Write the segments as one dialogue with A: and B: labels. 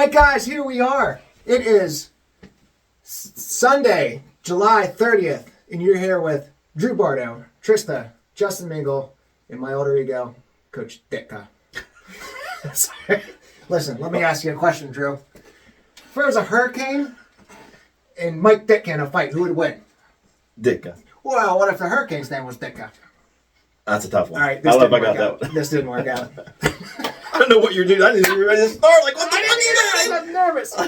A: right, guys, here we are. It is Sunday, July 30th, and you're here with Drew Barto, Trista, Justin Mingle, and my alter ego, Coach Ditka. Listen, let me ask you a question, Drew. If there was a hurricane and Mike Ditka in a fight, who would win?
B: Ditka.
A: Well, what if the hurricane's name was Ditka?
B: That's a tough one.
A: All right,
B: I love I got that one.
A: This didn't work out.
B: I don't know what you're doing. I didn't even ready to start. Like, what the fuck are you doing?
A: I'm nervous.
B: I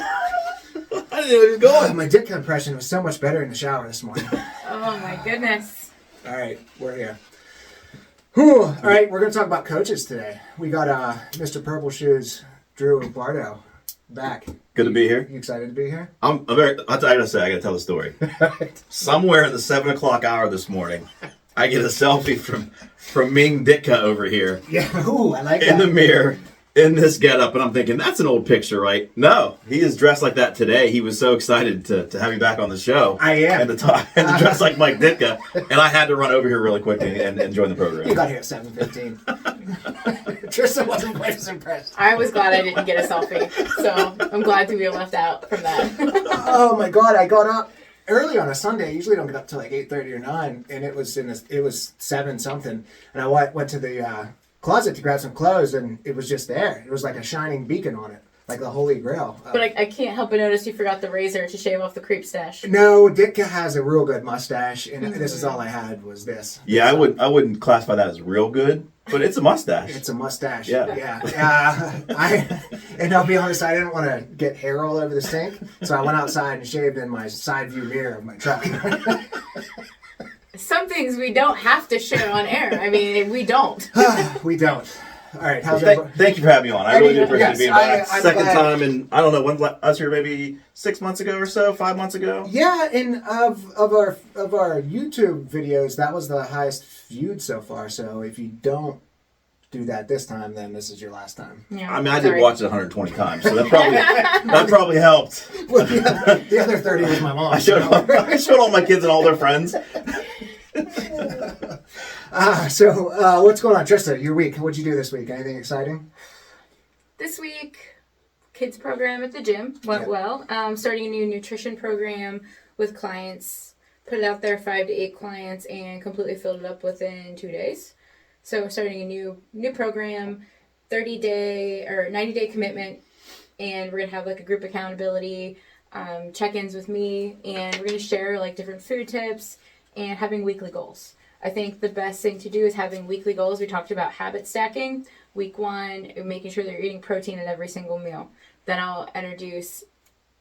B: didn't know he was going.
A: My Ditka impression was so much better in the shower this morning.
C: Oh my goodness.
A: All right, we're here. Whew. All right, we're going to talk about coaches today. We got Mr. Purple Shoes, Drew Barto, back.
B: Good to be here.
A: You excited to be here?
B: I gotta tell the story. Somewhere in the 7 o'clock hour this morning, I get a selfie from Ming Ditka over here.
A: Yeah, ooh, I like that.
B: In the mirror, in this getup, and I'm thinking, that's an old picture, right? No, he is dressed like that today. He was so excited to have you back on the show.
A: I am.
B: And to dress like Mike Ditka, and I had to run over here really quickly and join the program.
A: You got here at 7:15. Tristan wasn't quite as impressed.
C: I was glad I didn't get a selfie, so I'm glad to be left out from that.
A: Oh my God, I got up early on a Sunday. I usually don't get up till like 8:30 or 9, and it was 7 something, and I went to the closet to grab some clothes, and it was just there. It was like a shining beacon on it, like the Holy Grail.
C: But I can't help but notice you forgot the razor to shave off the creep stash.
A: No, Ditka has a real good mustache, and this is all I had was this.
B: Yeah, I wouldn't classify that as real good, but it's a mustache.
A: It's a mustache.
B: Yeah.
A: And I'll be honest, I didn't want to get hair all over the sink, so I went outside and shaved in my side view mirror of my truck.
C: Some things we don't have to share on air. I mean, we don't.
A: We don't. All right, how's
B: Thank you for having me on. I really do appreciate being back.
A: I'm
B: Second
A: glad.
B: time in, I don't know, when I was here maybe 6 months ago or so, 5 months ago.
A: Yeah, and of our YouTube videos, that was the highest viewed so far. So if you don't do that this time, then this is your last time.
C: Yeah,
B: I mean, I did watch it 120 times, so that probably helped.
A: Well, the other 30 was my mom.
B: I showed all my kids and all their friends.
A: So what's going on, Trista? Your week? What'd you do this week? Anything exciting?
C: This week, kids program at the gym went well. Starting a new nutrition program with clients. Put it out there, 5 to 8 clients, and completely filled it up within 2 days. So starting a new program, 30-day or 90-day commitment, and we're gonna have like a group accountability, check-ins with me, and we're gonna share like different food tips and having weekly goals. I think the best thing to do is having weekly goals. We talked about habit stacking. Week 1, making sure that you're eating protein at every single meal. Then I'll introduce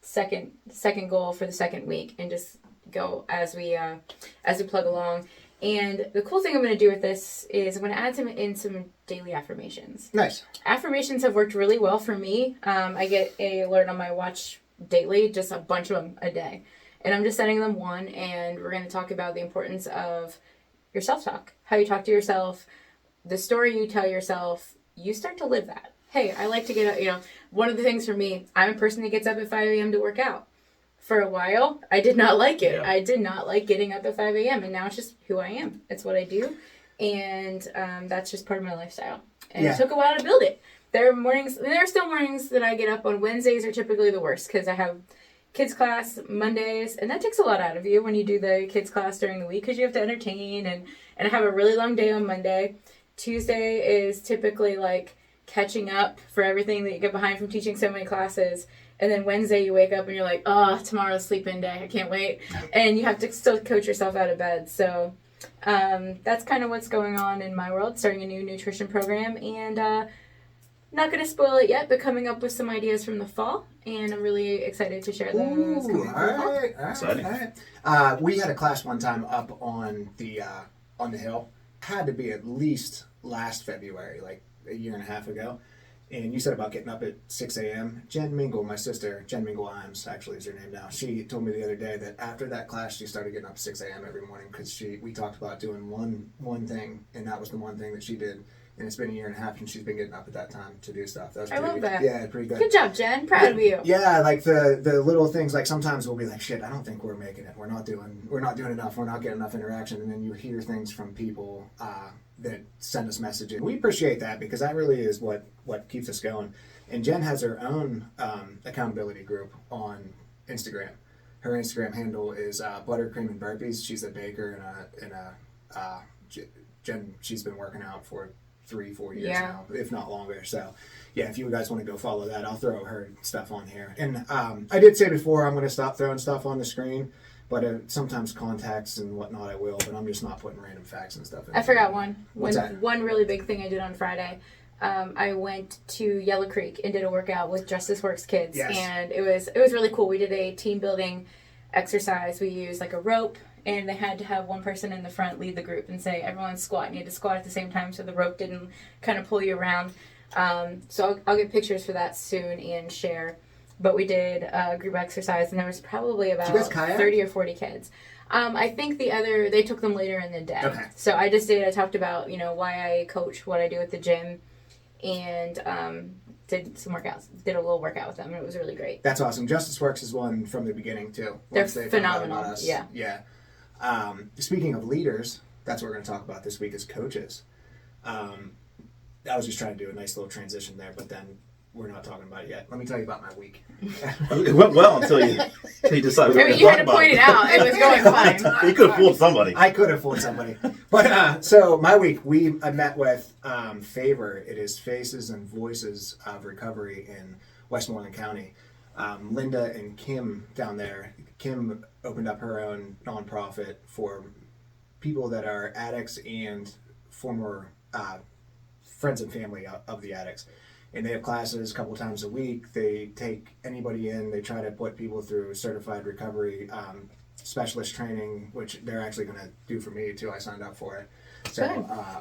C: second goal for the second week and just go as we plug along. And the cool thing I'm going to do with this is I'm going to add some daily affirmations.
A: Nice.
C: Affirmations have worked really well for me. I get an alert on my watch daily, just a bunch of them a day. And I'm just setting them one, and we're going to talk about the importance of your self-talk, how you talk to yourself, the story you tell yourself. You start to live that. Hey, I like to get up, one of the things for me, I'm a person that gets up at 5 a.m. to work out. For a while, I did not like it. Yeah. I did not like getting up at 5 a.m. And now it's just who I am. It's what I do. And that's just part of my lifestyle. And It took a while to build it. There are still mornings that I get up on. Wednesdays are typically the worst because I have kids class Mondays. And that takes a lot out of you when you do the kids class during the week because you have to entertain. And I have a really long day on Monday. Tuesday is typically like catching up for everything that you get behind from teaching so many classes. And then Wednesday you wake up and you're like, tomorrow's sleep-in day. I can't wait. And you have to still coach yourself out of bed. So that's kind of what's going on in my world, starting a new nutrition program. And not going to spoil it yet, but coming up with some ideas from the fall. And I'm really excited to share those.
A: Ooh, all right.
B: Exciting.
A: All right. We had a class one time up on the hill. Had to be at least last February, like a year and a half ago. And you said about getting up at 6 a.m. Jen Mingle, my sister, Jen Mingle Imes, actually is her name now. She told me the other day that after that class, she started getting up at 6 a.m. every morning because we talked about doing one thing, and that was the one thing that she did. And it's been a year and a half, and she's been getting up at that time to do stuff. That was
C: I love that.
A: Yeah, pretty good.
C: Good job, Jen. Proud of you.
A: Yeah, like the little things. Like sometimes we'll be like, shit, I don't think we're making it. We're not doing enough. We're not getting enough interaction. And then you hear things from people that send us messages. We appreciate that because that really is what keeps us going. And Jen has her own accountability group on Instagram. Her Instagram handle is Buttercream and Burpees. She's a baker Jen. She's been working out for 3-4 years now, if not longer. So, yeah, if you guys want to go follow that, I'll throw her stuff on here. And I did say before I'm going to stop throwing stuff on the screen, but sometimes contacts and whatnot I will. But I'm just not putting random facts and stuff in.
C: I forgot one.
A: What's that?
C: One really big thing I did on Friday. I went to Yellow Creek and did a workout with Justice Works kids, and it was really cool. We did a team building exercise. We used like a rope, and they had to have one person in the front lead the group and say everyone squat. And you had to squat at the same time so the rope didn't kind of pull you around. So I'll get pictures for that soon and share. But we did a group exercise, and there was probably about 30 or 40 kids. I think they took them later in the day.
A: Okay.
C: So I talked about, why I coach, what I do at the gym, and did some workouts. Did a little workout with them, and it was really great.
A: That's awesome. Justice Works is one from the beginning, too.
C: They're phenomenal. Yeah.
A: Yeah. Speaking of leaders, that's what we're going to talk about this week as coaches. I was just trying to do a nice little transition there, but then we're not talking about it yet. Let me tell you about my week.
B: It went well until you decided.
C: You had to point it out. It was going fine.
B: You could have fooled somebody.
A: I could have fooled somebody. But so my week, I met with Favor. It is Faces and Voices of Recovery in Westmoreland County. Linda and Kim down there. Kim opened up her own nonprofit for people that are addicts and former friends and family of the addicts. And they have classes a couple times a week. They take anybody in. They try to put people through certified recovery specialist training, which they're actually going to do for me too. I signed up for it. So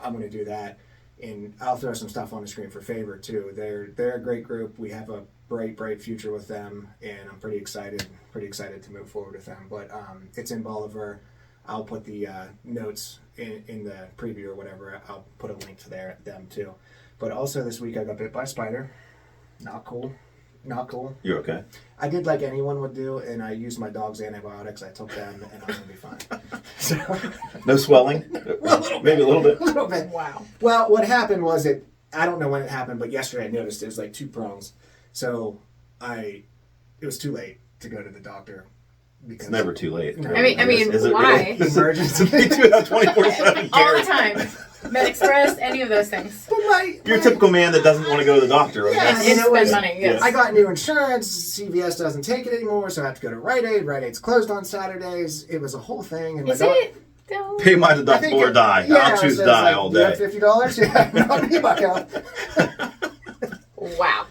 A: I'm going to do that. And I'll throw some stuff on the screen for Favor too. They're a great group. We have a bright future with them, and I'm pretty excited to move forward with them. But it's in Bolivar. I'll put the notes in the preview or whatever. I'll put a link to them too. But also this week I got bit by a spider. Not cool.
B: You're okay.
A: I did like anyone would do, and I used my dog's antibiotics. I took them, and I'm going to be fine. So,
B: no swelling? Maybe a little bit.
A: A little bit.
C: Wow.
A: Well, what happened was I don't know when it happened, but yesterday I noticed it was like 2 prongs. So it was too late to go to the doctor. Because
B: it's never too late.
A: No.
C: I mean,
B: is it
C: why?
B: Really?
A: Emergency.
B: They do have 24/7
C: All
B: care.
C: the time. MedExpress, any of those things.
B: You're a typical man that doesn't want to go to the doctor, right?
A: Yeah,
C: And spend money, yes.
A: I got new insurance. CVS doesn't take it anymore, so I have to go to Rite Aid. Rite Aid's closed on Saturdays. It was a whole thing. And
C: Is it? No.
B: Pay my deductible or die. I'll choose
A: so
B: die all day.
A: You have $50? Yeah, I'll be back out.
C: Wow.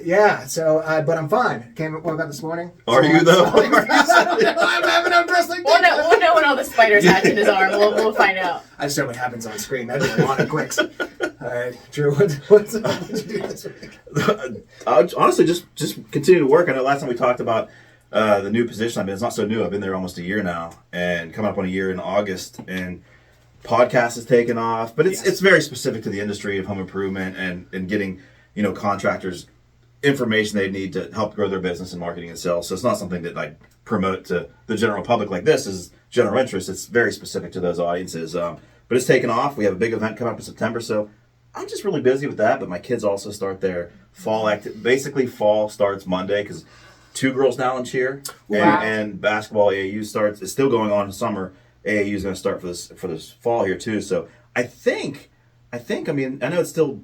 A: Yeah, so, but I'm fine. Woke up this morning.
B: Are you, though?
A: I'm having a wrestling.
C: We'll know when all the spiders hatch in his arm. We'll find out.
A: I just know what happens on screen. That's a lot of clicks. All right, Drew, what did you do this week?
B: Honestly, just continue to work. I know last time we talked about the new position I'm in. It's not so new. I've been there almost a year now, and coming up on a year in August. And podcast has taken off, but it's very specific to the industry of home improvement and getting contractors information they need to help grow their business and marketing and sales. So it's not something that I promote to the general public like this is general interest. It's very specific to those audiences. But it's taken off. We have a big event coming up in September, so I'm just really busy with that. But my kids also start their fall basically fall starts Monday because 2 girls now in cheer and basketball AAU starts. It's still going on in summer. AAU is going to start for this fall here too. So I think I know it's still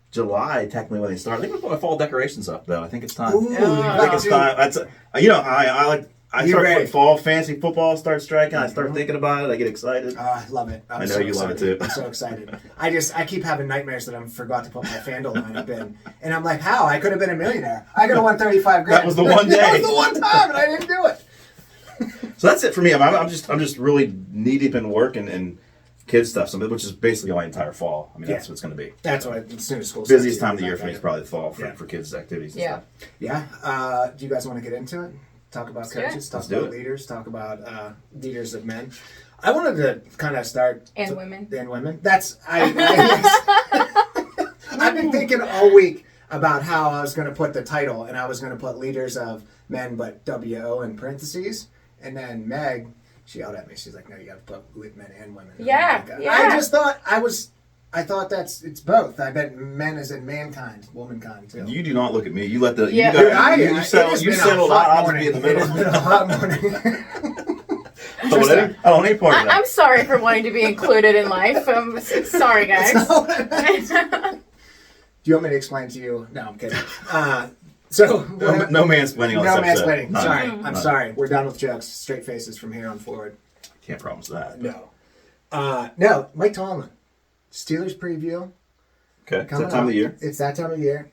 B: July technically when they start. I think we'll put my fall decorations up though. I think it's time.
A: Ooh,
B: I think it's time. That's I start putting fall fantasy football starts striking. I start thinking about it. I get excited.
A: Oh, I love it.
B: I know you love it too.
A: I'm so excited. I keep having nightmares that I forgot to put my FanDuel lineup in, and I'm like, how? I could have been a millionaire. I could have won $35,000.
B: That was the one day.
A: That was the one time, and I didn't do it.
B: So that's it for me. I'm just really knee deep in work and kids stuff, which is basically my entire fall. I mean, that's what it's going to be.
A: That's what as soon as school starts.
B: Busiest time of the year for me is probably the fall for kids' activities. And stuff.
A: Yeah. Do you guys want to get into it? Talk about coaches. Talk about leaders. Talk about leaders of men. I wanted to kind of start
C: women.
A: And women. That's I've been thinking all week about how I was going to put the title, and I was going to put leaders of men, but WO in parentheses, and then Meg She yelled at me. She's like, "No, you got to put with men and women."
C: Yeah,
A: Like,
C: yeah.
A: I just thought I thought it's both. I bet men is in mankind, womankind too.
B: You do not look at me. You let the
C: Yeah.
B: you, got,
A: Dude,
B: you settled out. I'll just be in the
A: It
B: middle.
A: has been a hot morning.
B: I don't want any part of that.
C: I'm sorry for wanting to be included in life. I'm sorry, guys.
A: Do you want me to explain to you? No, I'm kidding. So
B: No mansplaining on
A: no
B: this episode.
A: mansplaining.
B: None.
A: Sorry,
B: None.
A: I'm sorry. We're done with jokes. Straight faces from here on forward.
B: Can't promise that.
A: No. No, Mike Tomlin. Steelers preview.
B: Okay. It's
A: Coming
B: that time of
A: up.
B: the year.
A: It's that time of year.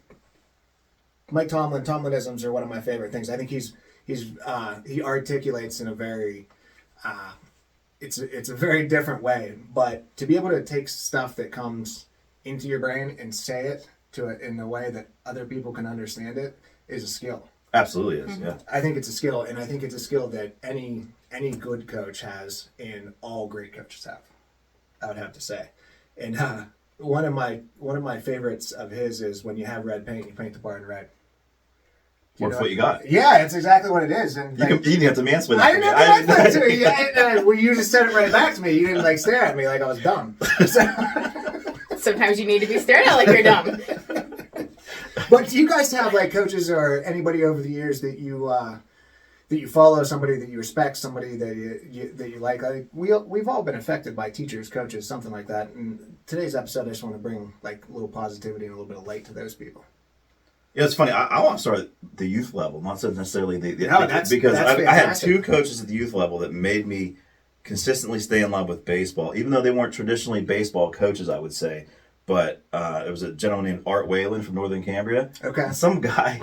A: Mike Tomlin, Tomlinisms are one of my favorite things. I think he articulates in a very it's a very different way. But to be able to take stuff that comes into your brain and say it in a way that other people can understand it is a skill.
B: Absolutely is. Yeah.
A: I think it's a skill, and I think it's a skill that any good coach has, and all great coaches have. I would have to say, and one of my favorites of his is when you have red paint, you paint the bar in red.
B: What you got?
A: Yeah, it's exactly what it is. And
B: You didn't have to mansplain
A: I
B: that
A: didn't
B: to me.
A: have to answer to you. Yeah, well, you just said it right back to me. You didn't stare at me like I was dumb.
C: Sometimes you need to be stared at like you're dumb.
A: But do you guys have coaches or anybody over the years that you follow, somebody that you respect, somebody that you like? We've all been affected by teachers, coaches, something like that. And today's episode, I just want to bring a little positivity and a little bit of light to those people.
B: Yeah, it's funny. I want to start at the youth level, not necessarily
A: that's
B: because I had
A: fantastic.
B: 2 coaches at the youth level that made me consistently stay in love with baseball, even though they weren't traditionally baseball coaches, I would say. But it was a gentleman named Art Whalen from Northern Cambria.
A: Okay.
B: And some guy,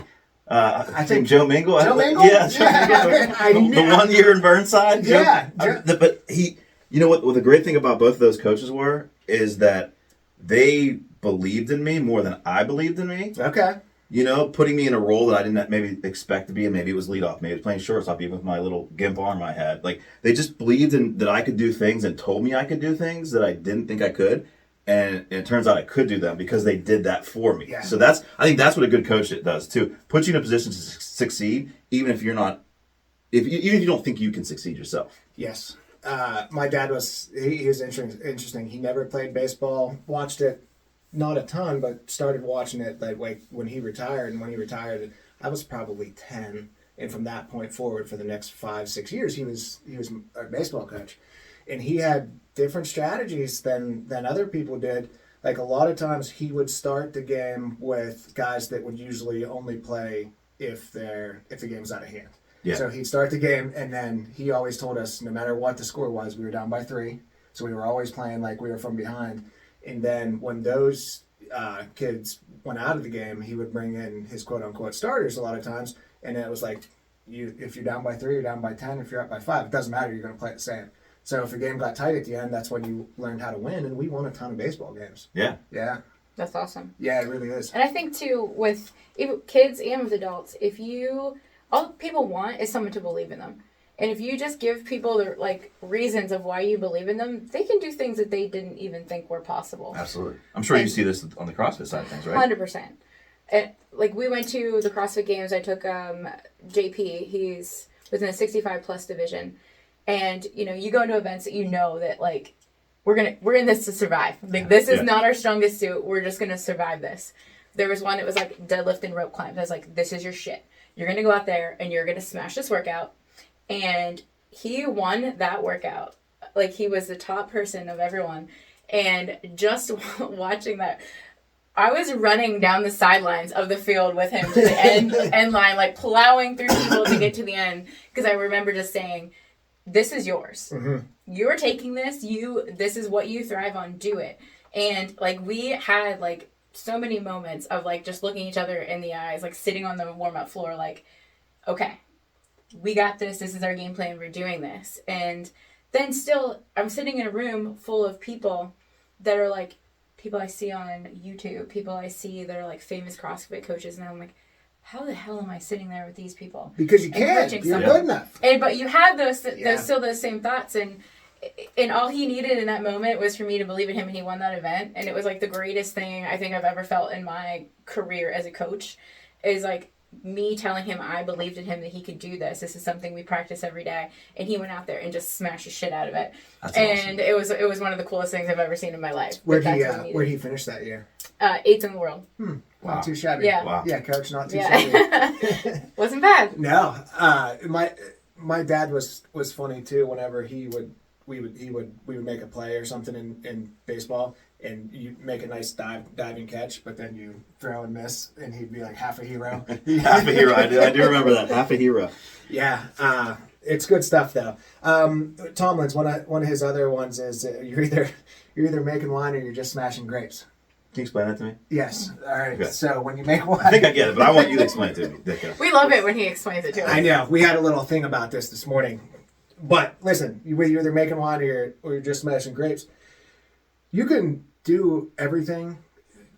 B: I
A: think
B: think Joe Mingle.
A: Joe Mingle?
B: Yeah, Joe Mingle. The 1 year in Burnside.
A: Yeah.
B: But he, you know what the great thing about both of those coaches is that they believed in me more than I believed in me.
A: Okay.
B: You know, putting me in a role that I didn't maybe expect to be, and maybe it was leadoff, maybe it was playing shortstop, even with my little gimp arm I had. They just believed in that I could do things and told me I could do things that I didn't think I could, and it turns out I could do them because they did that for me.
A: Yeah.
B: So I think that's what a good coach does too. Put you in a position to succeed, even if you're not, even if you don't think you can succeed yourself.
A: Yes. My dad was interesting. He never played baseball, watched it. Not a ton, but started watching it when he retired. And when he retired, I was probably 10. And from that point forward, for the next 5-6 years, he was a baseball coach. And he had different strategies than other people did. A lot of times, he would start the game with guys that would usually only play if the game was out of hand.
B: Yeah.
A: So he'd start the game, and then he always told us, no matter what the score was, we were down by 3. So we were always playing like we were from behind. And then when those kids went out of the game, he would bring in his quote-unquote starters a lot of times. And it was if you're down by 3, you're down by 10. If you're up by 5, it doesn't matter. You're going to play the same. So if the game got tight at the end, that's when you learned how to win. And we won a ton of baseball games.
B: Yeah.
A: Yeah.
C: That's awesome.
A: Yeah, it really is.
C: And I think, too, with even kids and with adults, all people want is someone to believe in them. And if you just give people the reasons of why you believe in them, they can do things that they didn't even think were possible.
B: Absolutely. I'm sure you see this on the CrossFit side of things, right?
C: 100%. And, we went to the CrossFit Games. I took JP. He's within a 65+ division. And, you go into events that that, we're in this to survive. This is not our strongest suit. We're just going to survive this. There was one that was, deadlift and rope climbs. I was like, this is your shit. You're going to go out there and you're going to smash this workout. And he won that workout. He was the top person of everyone. And just watching that, I was running down the sidelines of the field with him to the end line, plowing through people to get to the end. Because I remember just saying, this is yours. Mm-hmm. You're taking this. This is what you thrive on. Do it. And, we had, so many moments of, just looking each other in the eyes, sitting on the warm-up floor, okay. We got this. This is our game plan. We're doing this. And then still, I'm sitting in a room full of people that are people I see on YouTube, people I see that are famous CrossFit coaches. And I'm like, how the hell am I sitting there with these people?
A: Because you can't. You're good enough.
C: But you have those same thoughts. And all he needed in that moment was for me to believe in him, and he won that event. And it was the greatest thing I think I've ever felt in my career as a coach is me telling him I believed in him that he could do this. This is something we practice every day, and he went out there and just smashed the shit out of it.
B: That's
C: and
B: awesome.
C: it was one of the coolest things I've ever seen in my life.
A: Where'd he finish that year?
C: 8th in the world.
B: Wow.
A: Not too shabby.
C: Yeah.
B: Wow.
A: Yeah, coach, not too shabby.
C: Wasn't bad.
A: No, my dad was funny too. Whenever we would make a play or something in baseball, and you make a nice diving catch, but then you throw and miss, and he'd be like half a hero.
B: Half a hero. I do remember that. Half a hero.
A: Yeah, it's good stuff though. Tomlin's one of his other ones is you're either making wine or you're just smashing grapes.
B: Can you explain that to me?
A: Yes. All right.
B: Okay.
A: So when you make wine,
B: I think I get it, but I want you to explain it to me. Dick.
C: We love it when he explains it to us.
A: I know. We had a little thing about this morning. But listen, you're either making wine or you're just smashing grapes. You can do everything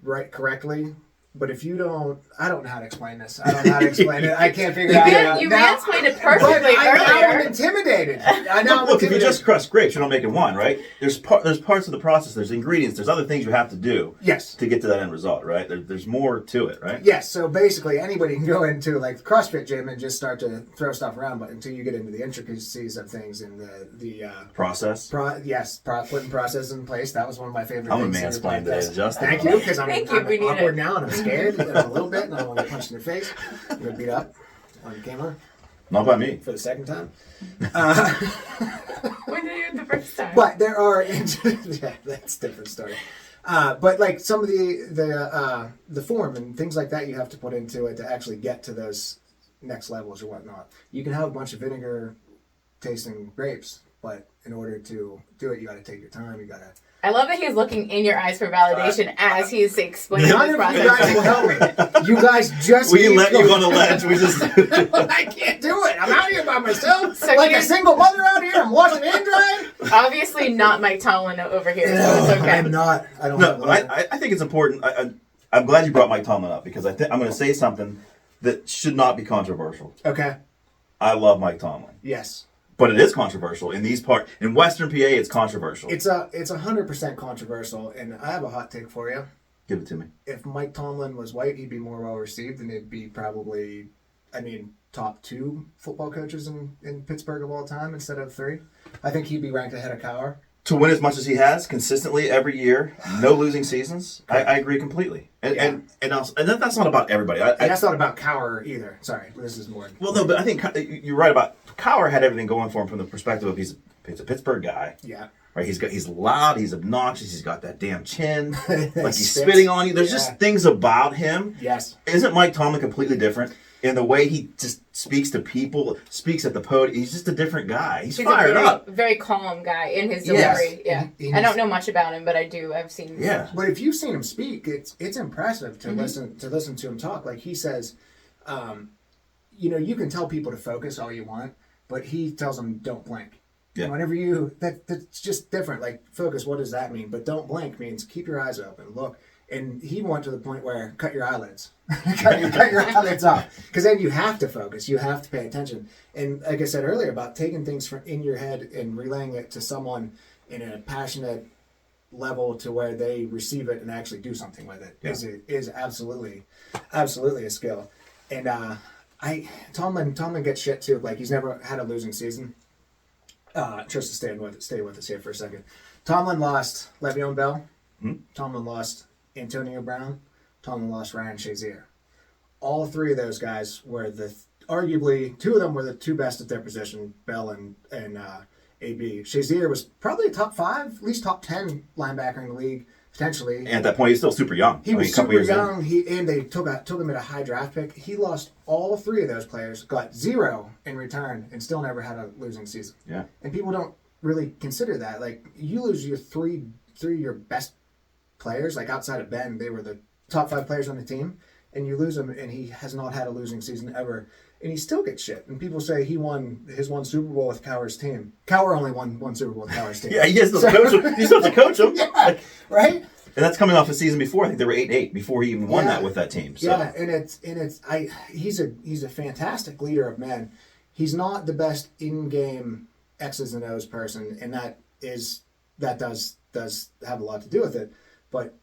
A: right correctly, but if you don't, I don't know how to explain this. I don't know how to explain it. I can't figure it out.
C: You mansplained it perfectly
A: I'm
C: earlier.
A: intimidated. I know.
B: Look, if you just crush grapes, you're not making wine, right? There's parts of the process. There's ingredients. There's other things you have to do.
A: Yes.
B: To get to that end result, right? There's more to it, right?
A: Yes. So basically, anybody can go into like the CrossFit gym and just start to throw stuff around, but until you get into the intricacies of things and the
B: Process.
A: Putting process in place. That was one of my favorite
B: I'm a
A: things.
B: mansplain today, Justin.
A: Thank you, because I'm
C: Thank you, we need
A: awkward
C: it.
A: now and I'm scared a little bit, and I don't want to get punched in the face. I'm gonna beat up on camera
B: Not by me.
A: for the second time.
C: We did it the first time.
A: But there are yeah, that's a different story. But like some of the form and things like that you have to put into it to actually get to those next levels or whatnot. You can have a bunch of vinegar tasting grapes, but in order to do it, you got to take your time. You got to.
C: I love that he's looking in your eyes for validation as he's explaining
A: None
C: the
A: of you guys will
C: process.
A: help me. You guys just.
B: We
A: keep
B: let you
A: going.
B: on the ledge. We just.
A: I can't do it. I'm out here by myself,
C: So
A: like a
C: here's-
A: single mother out here. I'm washing and drying.
C: Obviously not Mike Tomlin over here, so it's okay.
A: I'm not. I don't.
B: No,
A: have
B: but I think it's important. I'm glad you brought Mike Tomlin up because I'm going to say something that should not be controversial.
A: Okay.
B: I love Mike Tomlin,
A: Yes.
B: but it is controversial in in Western PA. It's controversial.
A: It's 100% controversial, and I have a hot take for you.
B: Give it to me.
A: If Mike Tomlin was white, he'd be more well received, and it'd be probably, top 2 football coaches in Pittsburgh of all time instead of 3. I think he'd be ranked ahead of Cowher.
B: To win as much as he has consistently every year, no losing seasons. I agree completely, and that's not about everybody.
A: And that's not about Cowher either. Sorry, this is more.
B: Well, no, but I think you're right about Cowher had everything going for him from the perspective of he's a Pittsburgh guy.
A: Yeah.
B: Right, he's loud, he's obnoxious, he's got that damn chin, like he's
A: Spits.
B: spitting on you. There's just things about him.
A: Yes.
B: Isn't Mike Tomlin completely different in the way he just speaks to people, speaks at the podium? He's just a different guy. He's fired up.
C: Very calm guy in his
B: Yes.
C: delivery. Yeah, I don't know much about him, but I do. I've seen.
B: Yeah.
A: But if you've seen him speak, it's impressive to listen to him talk. Like he says, you can tell people to focus all you want, but he tells them don't blink.
B: Yeah.
A: Whenever that's just different. Like focus, what does that mean? But don't blink means keep your eyes open, look. And he went to the point where cut your eyelids, cut your eyelids off, because then you have to focus, you have to pay attention. And like I said earlier about taking things from in your head and relaying it to someone in a passionate level to where they receive it and actually do something with it is absolutely a skill. And Tomlin gets shit too. Like he's never had a losing season. Trista, stay with us here for a second. Tomlin lost Le'Veon Bell. Tomlin lost Antonio Brown. Tomlin lost Ryan Shazier. All 3 of those guys were arguably 2 of them were the 2 best at their position, Bell and AB. Shazier was probably a top 5, at least top 10 linebacker in the league, potentially.
B: And at that point, he's still super young.
A: He was
B: a couple
A: super
B: years in.
A: young. And they took him at a high draft pick. He lost all 3 of those players, got 0 in return, and still never had a losing season.
B: Yeah.
A: And people don't really consider that. Like you lose your three of your best players, like outside of Ben, they were the top 5 players on the team, and you lose him, and he has not had a losing season ever, and he still gets shit. And people say he won his one Super Bowl with Cowher's team. Cowher only won one Super Bowl with Cowher's team.
B: Yeah, he has to coach him. He's supposed to coach him.
A: Yeah, right.
B: And that's coming off a season before. I think they were 8-8 before he even won that with that team. So.
A: Yeah, and he's a fantastic leader of men. He's not the best in-game X's and O's person, and that does have a lot to do with it. But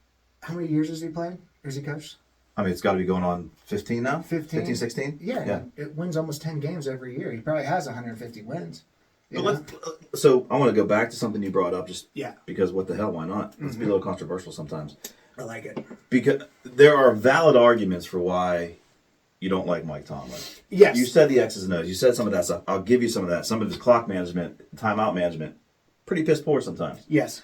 A: how many years has he played? Or has he coached?
B: I mean, it's got to be going on 15 now?
A: 15,
B: 16?
A: Yeah. It wins almost 10 games every year. He probably has 150 wins.
B: So I want to go back to something you brought up
A: Yeah.
B: because what the hell, why not? Let's be a little controversial sometimes.
A: I like it.
B: Because there are valid arguments for why you don't like Mike Tomlin.
A: Yes.
B: You said the X's and O's. You said some of that stuff. I'll give you some of that. Some of his clock management, timeout management, pretty piss poor sometimes.
A: Yes.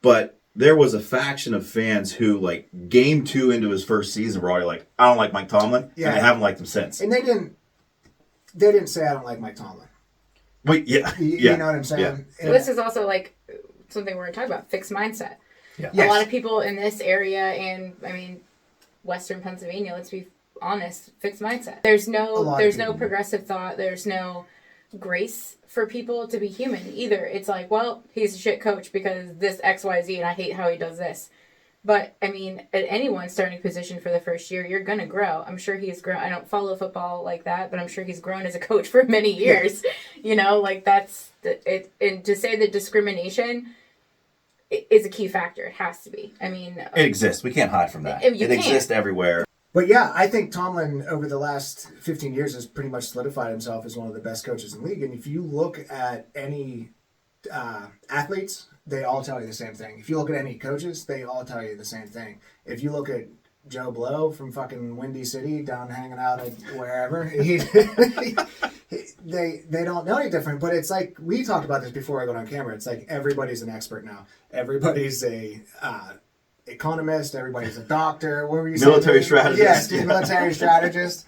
B: But there was a faction of fans who, like, game 2 into his first season were already like, I don't like Mike Tomlin, and they haven't liked him since.
A: And they didn't say I don't like Mike Tomlin.
B: Wait, yeah.
A: You know what I'm saying?
B: Yeah.
C: Well, this is also like something we're going to talk about, fixed mindset.
B: Yeah.
C: A lot of people in this area and, I mean, Western Pennsylvania, let's be honest, fixed mindset. There's no progressive thought. There's no grace for people to be human either. It's like, well, he's a shit coach because this XYZ and I hate how he does this. But, I mean, at anyone's starting position for the first year, you're going to grow. I'm sure he's grown. I don't follow football like that, but I'm sure he's grown as a coach for many years. You know, like that's it. And to say that discrimination is a key factor, it has to be. I mean,
B: it exists. We can't hide from that.
C: It
B: exists everywhere.
A: But yeah, I think Tomlin over the last 15 years has pretty much solidified himself as one of the best coaches in the league. And if you look at any athletes, they all tell you the same thing. If you look at any coaches, they all tell you the same thing. If you look at Joe Blow from fucking Windy City down hanging out at wherever, they don't know any different. But it's like, we talked about this before I got on camera. It's like everybody's an expert now. Everybody's a economist. Everybody's a doctor. What were you saying?
B: Military strategist.
A: Yes, military strategist.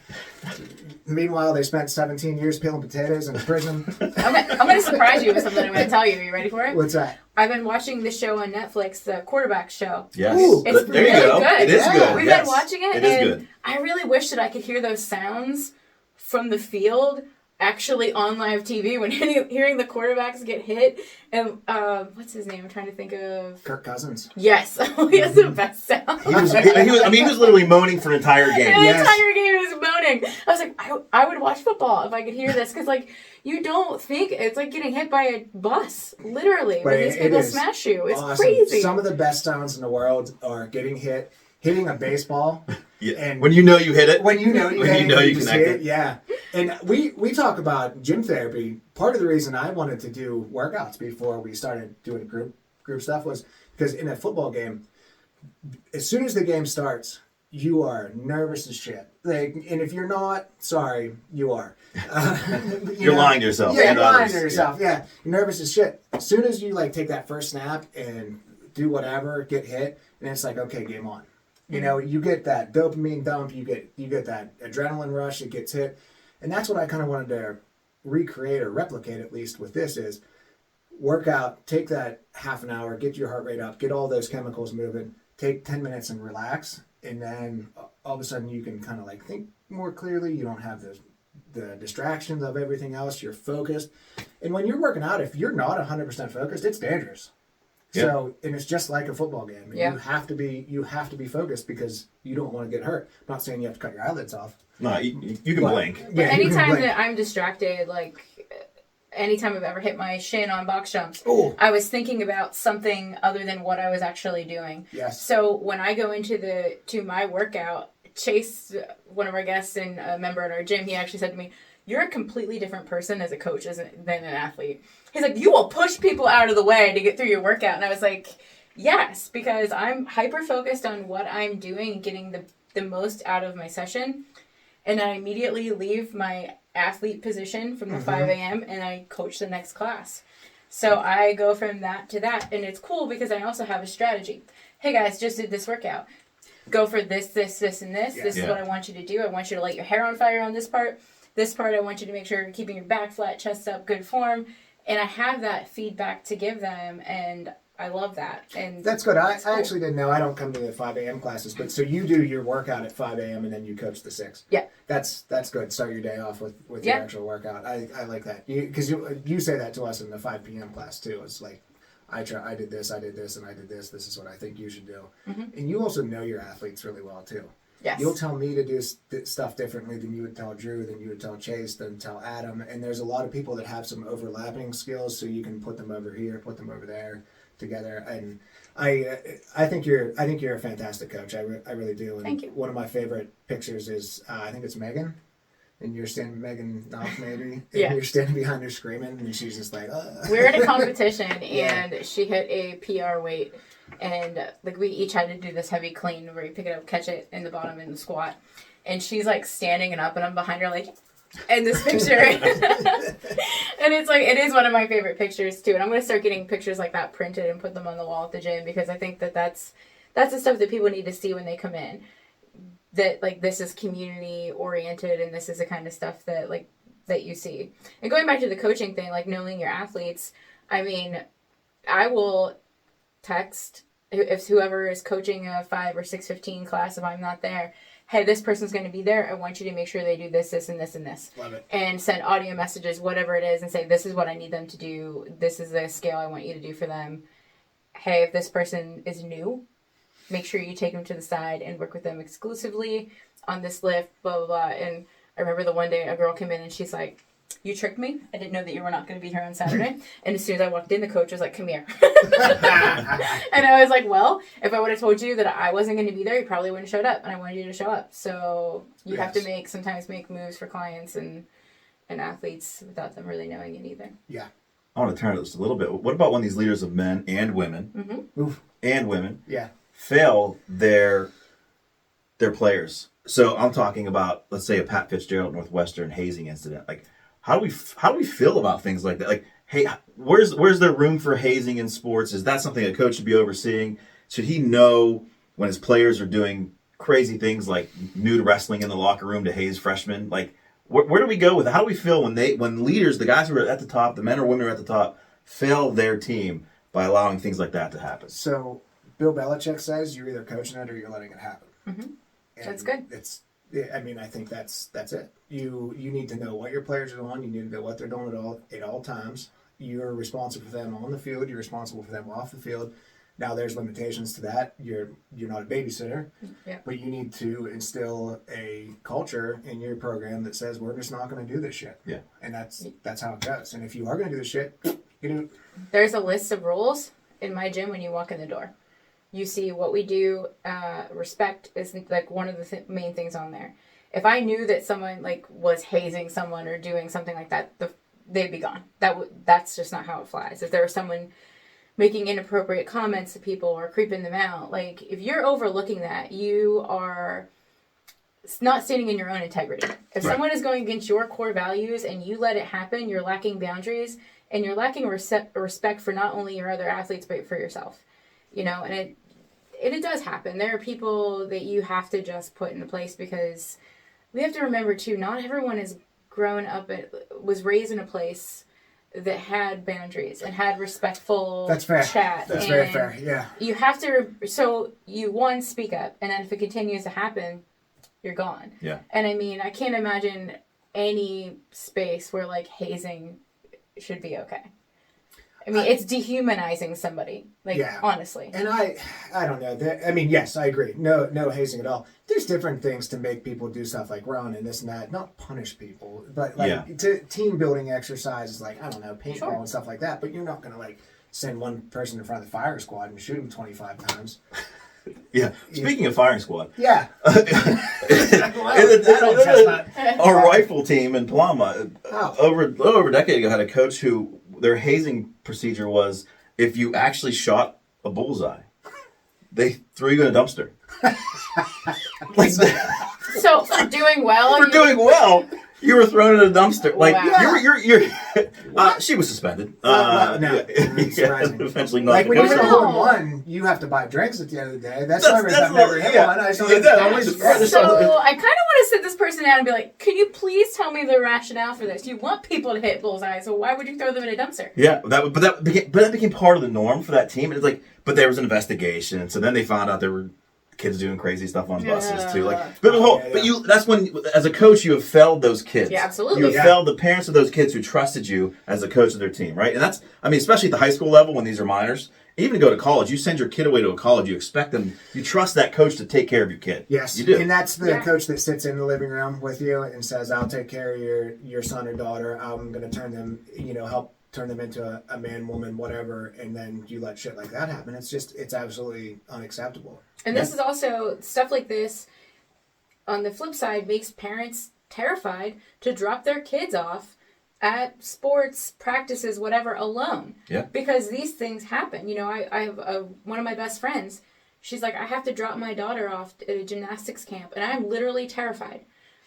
A: Meanwhile, they spent 17 years peeling potatoes in prison.
C: I'm going to surprise you with something I'm going to tell you. Are you ready for it?
A: What's that?
C: I've been watching this show on Netflix, the Quarterback Show.
B: Yes.
A: Ooh,
C: it's
B: there
C: really
B: you go.
C: good.
B: It is good.
C: We've
B: yes.
C: been watching it,
B: It is
C: and
B: good.
C: I really wish that I could hear those sounds from the field actually on live TV when hearing the quarterbacks get hit. And what's his name? I'm trying to think of...
A: Kirk Cousins.
C: Yes. He has the best sound.
B: He was literally moaning for an entire game.
C: The entire game he was moaning. I was like, I would watch football if I could hear this, because like, you don't think it's like getting hit by a bus, literally, when these people smash you. It's
A: awesome.
C: crazy.
A: Some of the best sounds in the world are getting hit, hitting a baseball.
B: Yeah.
A: And
B: when you know you hit it.
A: When you know you hit it,
B: you connect it.
A: Yeah. And we talk about gym therapy. Part of the reason I wanted to do workouts before we started doing group stuff was because in a football game, as soon as the game starts, you are nervous as shit. Like, and if you're not, sorry, you are.
B: You're lying to yourself.
A: Yeah,
B: and
A: you're lying
B: others.
A: to yourself. Yeah, you're nervous as shit. As soon as you like take that first snap and do whatever, get hit, and it's like, okay, game on. You know, you get that dopamine dump, you get that adrenaline rush, it gets hit. And that's what I kind of wanted to recreate or replicate, at least with this, is work out, take that half an hour, get your heart rate up, get all those chemicals moving, take 10 minutes and relax. And then all of a sudden you can kind of like think more clearly. You don't have the distractions of everything else. You're focused. And when you're working out, if you're not 100% focused, it's dangerous. Yeah. So, and it's just like a football game. Yeah. You have to be focused because you don't want to get hurt. I'm not saying you have to cut your eyelids off.
B: No, you can blink.
C: But anytime that I'm distracted, like anytime I've ever hit my shin on box jumps, I was thinking about something other than what I was actually doing.
A: Yes.
C: So when I go into my workout, Chase, one of our guests and a member at our gym, he actually said to me, "You're a completely different person as a coach than an athlete." He's like, "You will push people out of the way to get through your workout." And I was like, yes, because I'm hyper focused on what I'm doing and getting the most out of my session. And I immediately leave my athlete position from the 5 a.m. and I coach the next class. So I go from that to that. And it's cool because I also have a strategy. Hey guys, just did this workout. Go for this, this, and this. This is what I want you to do. I want you to light your hair on fire on this part. This part, I want you to make sure you're keeping your back flat, chest up, good form. And I have that feedback to give them, and I love that. And
A: that's good. I actually didn't know. I don't come to the 5 a.m. classes, but so you do your workout at 5 a.m. and then you coach the 6.
C: Yeah.
A: That's good. Start your day off with your actual workout. I like that. Because you say that to us in the 5 p.m. class too. It's like, I did this, and I did this. This is what I think you should do. Mm-hmm. And you also know your athletes really well too.
C: Yes.
A: You'll tell me to do stuff differently than you would tell Drew, than you would tell Chase, than tell Adam. And there's a lot of people that have some overlapping skills, so you can put them over here, put them over there, together. And I think you're a fantastic coach. I really do. And
C: Thank you.
A: One of my favorite pictures is I think it's Megan. And you're standing, Megan Knopf maybe, and
C: Yeah.
A: you're standing behind her screaming, and she's just like,
C: We were at a competition,
A: Yeah.
C: and she hit a PR weight, and like we each had to do this heavy clean where you pick it up, catch it in the bottom, and squat. And she's like standing and up, and I'm behind her like, in this picture. And it's like, it is one of my favorite pictures too. And I'm going to start getting pictures like that printed and put them on the wall at the gym, because I think that that's the stuff that people need to see when they come in. That like this is community oriented, and this is the kind of stuff that like that you see. And going back to the coaching thing, like knowing your athletes, I mean, I will text if whoever is coaching a 5 or 6:15 class, if I'm not there, hey, this person's going to be there. I want you to make sure they do this, this, and this, and this.
A: Love it.
C: And send audio messages, whatever it is, and say, this is what I need them to do. This is the scale I want you to do for them. Hey, if this person is new, make sure you take them to the side and work with them exclusively on this lift, blah, blah, blah. And I remember the one day a girl came in and she's like, you tricked me. I didn't know that you were not going to be here on Saturday. And as soon as I walked in, the coach was like, come here. And I was like, well, if I would have told you that I wasn't going to be there, you probably wouldn't have showed up. And I wanted you to show up. So you have to sometimes make moves for clients and athletes without them really knowing it either.
A: Yeah.
B: I want to turn this a little bit. What about when these leaders of men and women,
A: Yeah.
B: fail their players? So I'm talking about, let's say, a Pat Fitzgerald Northwestern hazing incident. Like, how do we feel about things like that? Like, hey, where's there room for hazing in sports? Is that something a coach should be overseeing? Should he know when his players are doing crazy things like nude wrestling in the locker room to haze freshmen? Like, where do we go with it? How do we feel when leaders, the guys who are at the top, the men or women who are at the top, fail their team by allowing things like that to happen?
A: So Bill Belichick says you're either coaching it or you're letting it happen.
C: Mm-hmm.
A: And
C: That's good.
A: I think that's it. You need to know what your players are doing. You need to know what they're doing at all times. You're responsible for them on the field. You're responsible for them off the field. Now there's limitations to that. You're not a babysitter, but you need to instill a culture in your program that says we're just not going to do this shit.
B: Yeah,
A: and that's how it goes. And if you are going to do this shit,
C: There's a list of rules in my gym when you walk in the door. You see what we do. Respect is like one of the main things on there. If I knew that someone like was hazing someone or doing something like that, they'd be gone. That's just not how it flies. If there was someone making inappropriate comments to people or creeping them out, like if you're overlooking that, you are not standing in your own integrity. If someone is going against your core values and you let it happen, you're lacking boundaries and you're lacking respect for not only your other athletes but for yourself. You know, and it does happen. There are people that you have to just put into place, because we have to remember too, not everyone is was raised in a place that had boundaries and had respectful chat.
A: That's very fair. Yeah.
C: You have to, speak up, and then if it continues to happen, you're gone.
B: Yeah.
C: And I mean, I can't imagine any space where like hazing should be okay. I mean, it's dehumanizing somebody, honestly.
A: And I don't know. I mean, yes, I agree. No hazing at all. There's different things to make people do stuff like run and this and that, not punish people, but team building exercises like, I don't know, paintball and stuff like that. But you're not going to like send one person in front of the fire squad and shoot him 25 times.
B: Yeah. Speaking of firing squad.
A: Yeah.
B: Our rifle team in Palama, over a decade ago, had a coach who their hazing procedure was if you actually shot a bullseye, they threw you in a dumpster.
C: So for doing well,
B: you were thrown in a dumpster. Like
C: wow.
B: She was suspended.
A: Eventually, not. Like when you hit a hole in one, you have to buy drinks at the end of the day. That's why I've never hit one. So
C: I kind of want to sit this person down and be like, "Can you please tell me the rationale for this? You want people to hit bullseyes, so why would you throw them in a dumpster?"
B: Yeah, that became part of the norm for that team. And it's like, but there was an investigation, and so then they found out there were kids doing crazy stuff on buses too. That's when, as a coach, you have failed those kids.
C: Yeah, absolutely.
B: You have failed the parents of those kids who trusted you as a coach of their team, right? And that's, I mean, especially at the high school level when these are minors. Even to go to college, you send your kid away to a college, you expect them, you trust that coach to take care of your kid.
A: Yes,
B: you do.
A: And that's the coach that sits in the living room with you and says, "I'll take care of your son or daughter. I'm going to turn them, help turn them into a man, woman, whatever, and then you let shit like that happen. It's absolutely unacceptable.
C: And this is also, stuff like this, on the flip side, makes parents terrified to drop their kids off at sports practices, whatever, alone.
B: Yeah.
C: Because these things happen. You know, I have one of my best friends. She's like, I have to drop my daughter off at a gymnastics camp, and I'm literally terrified.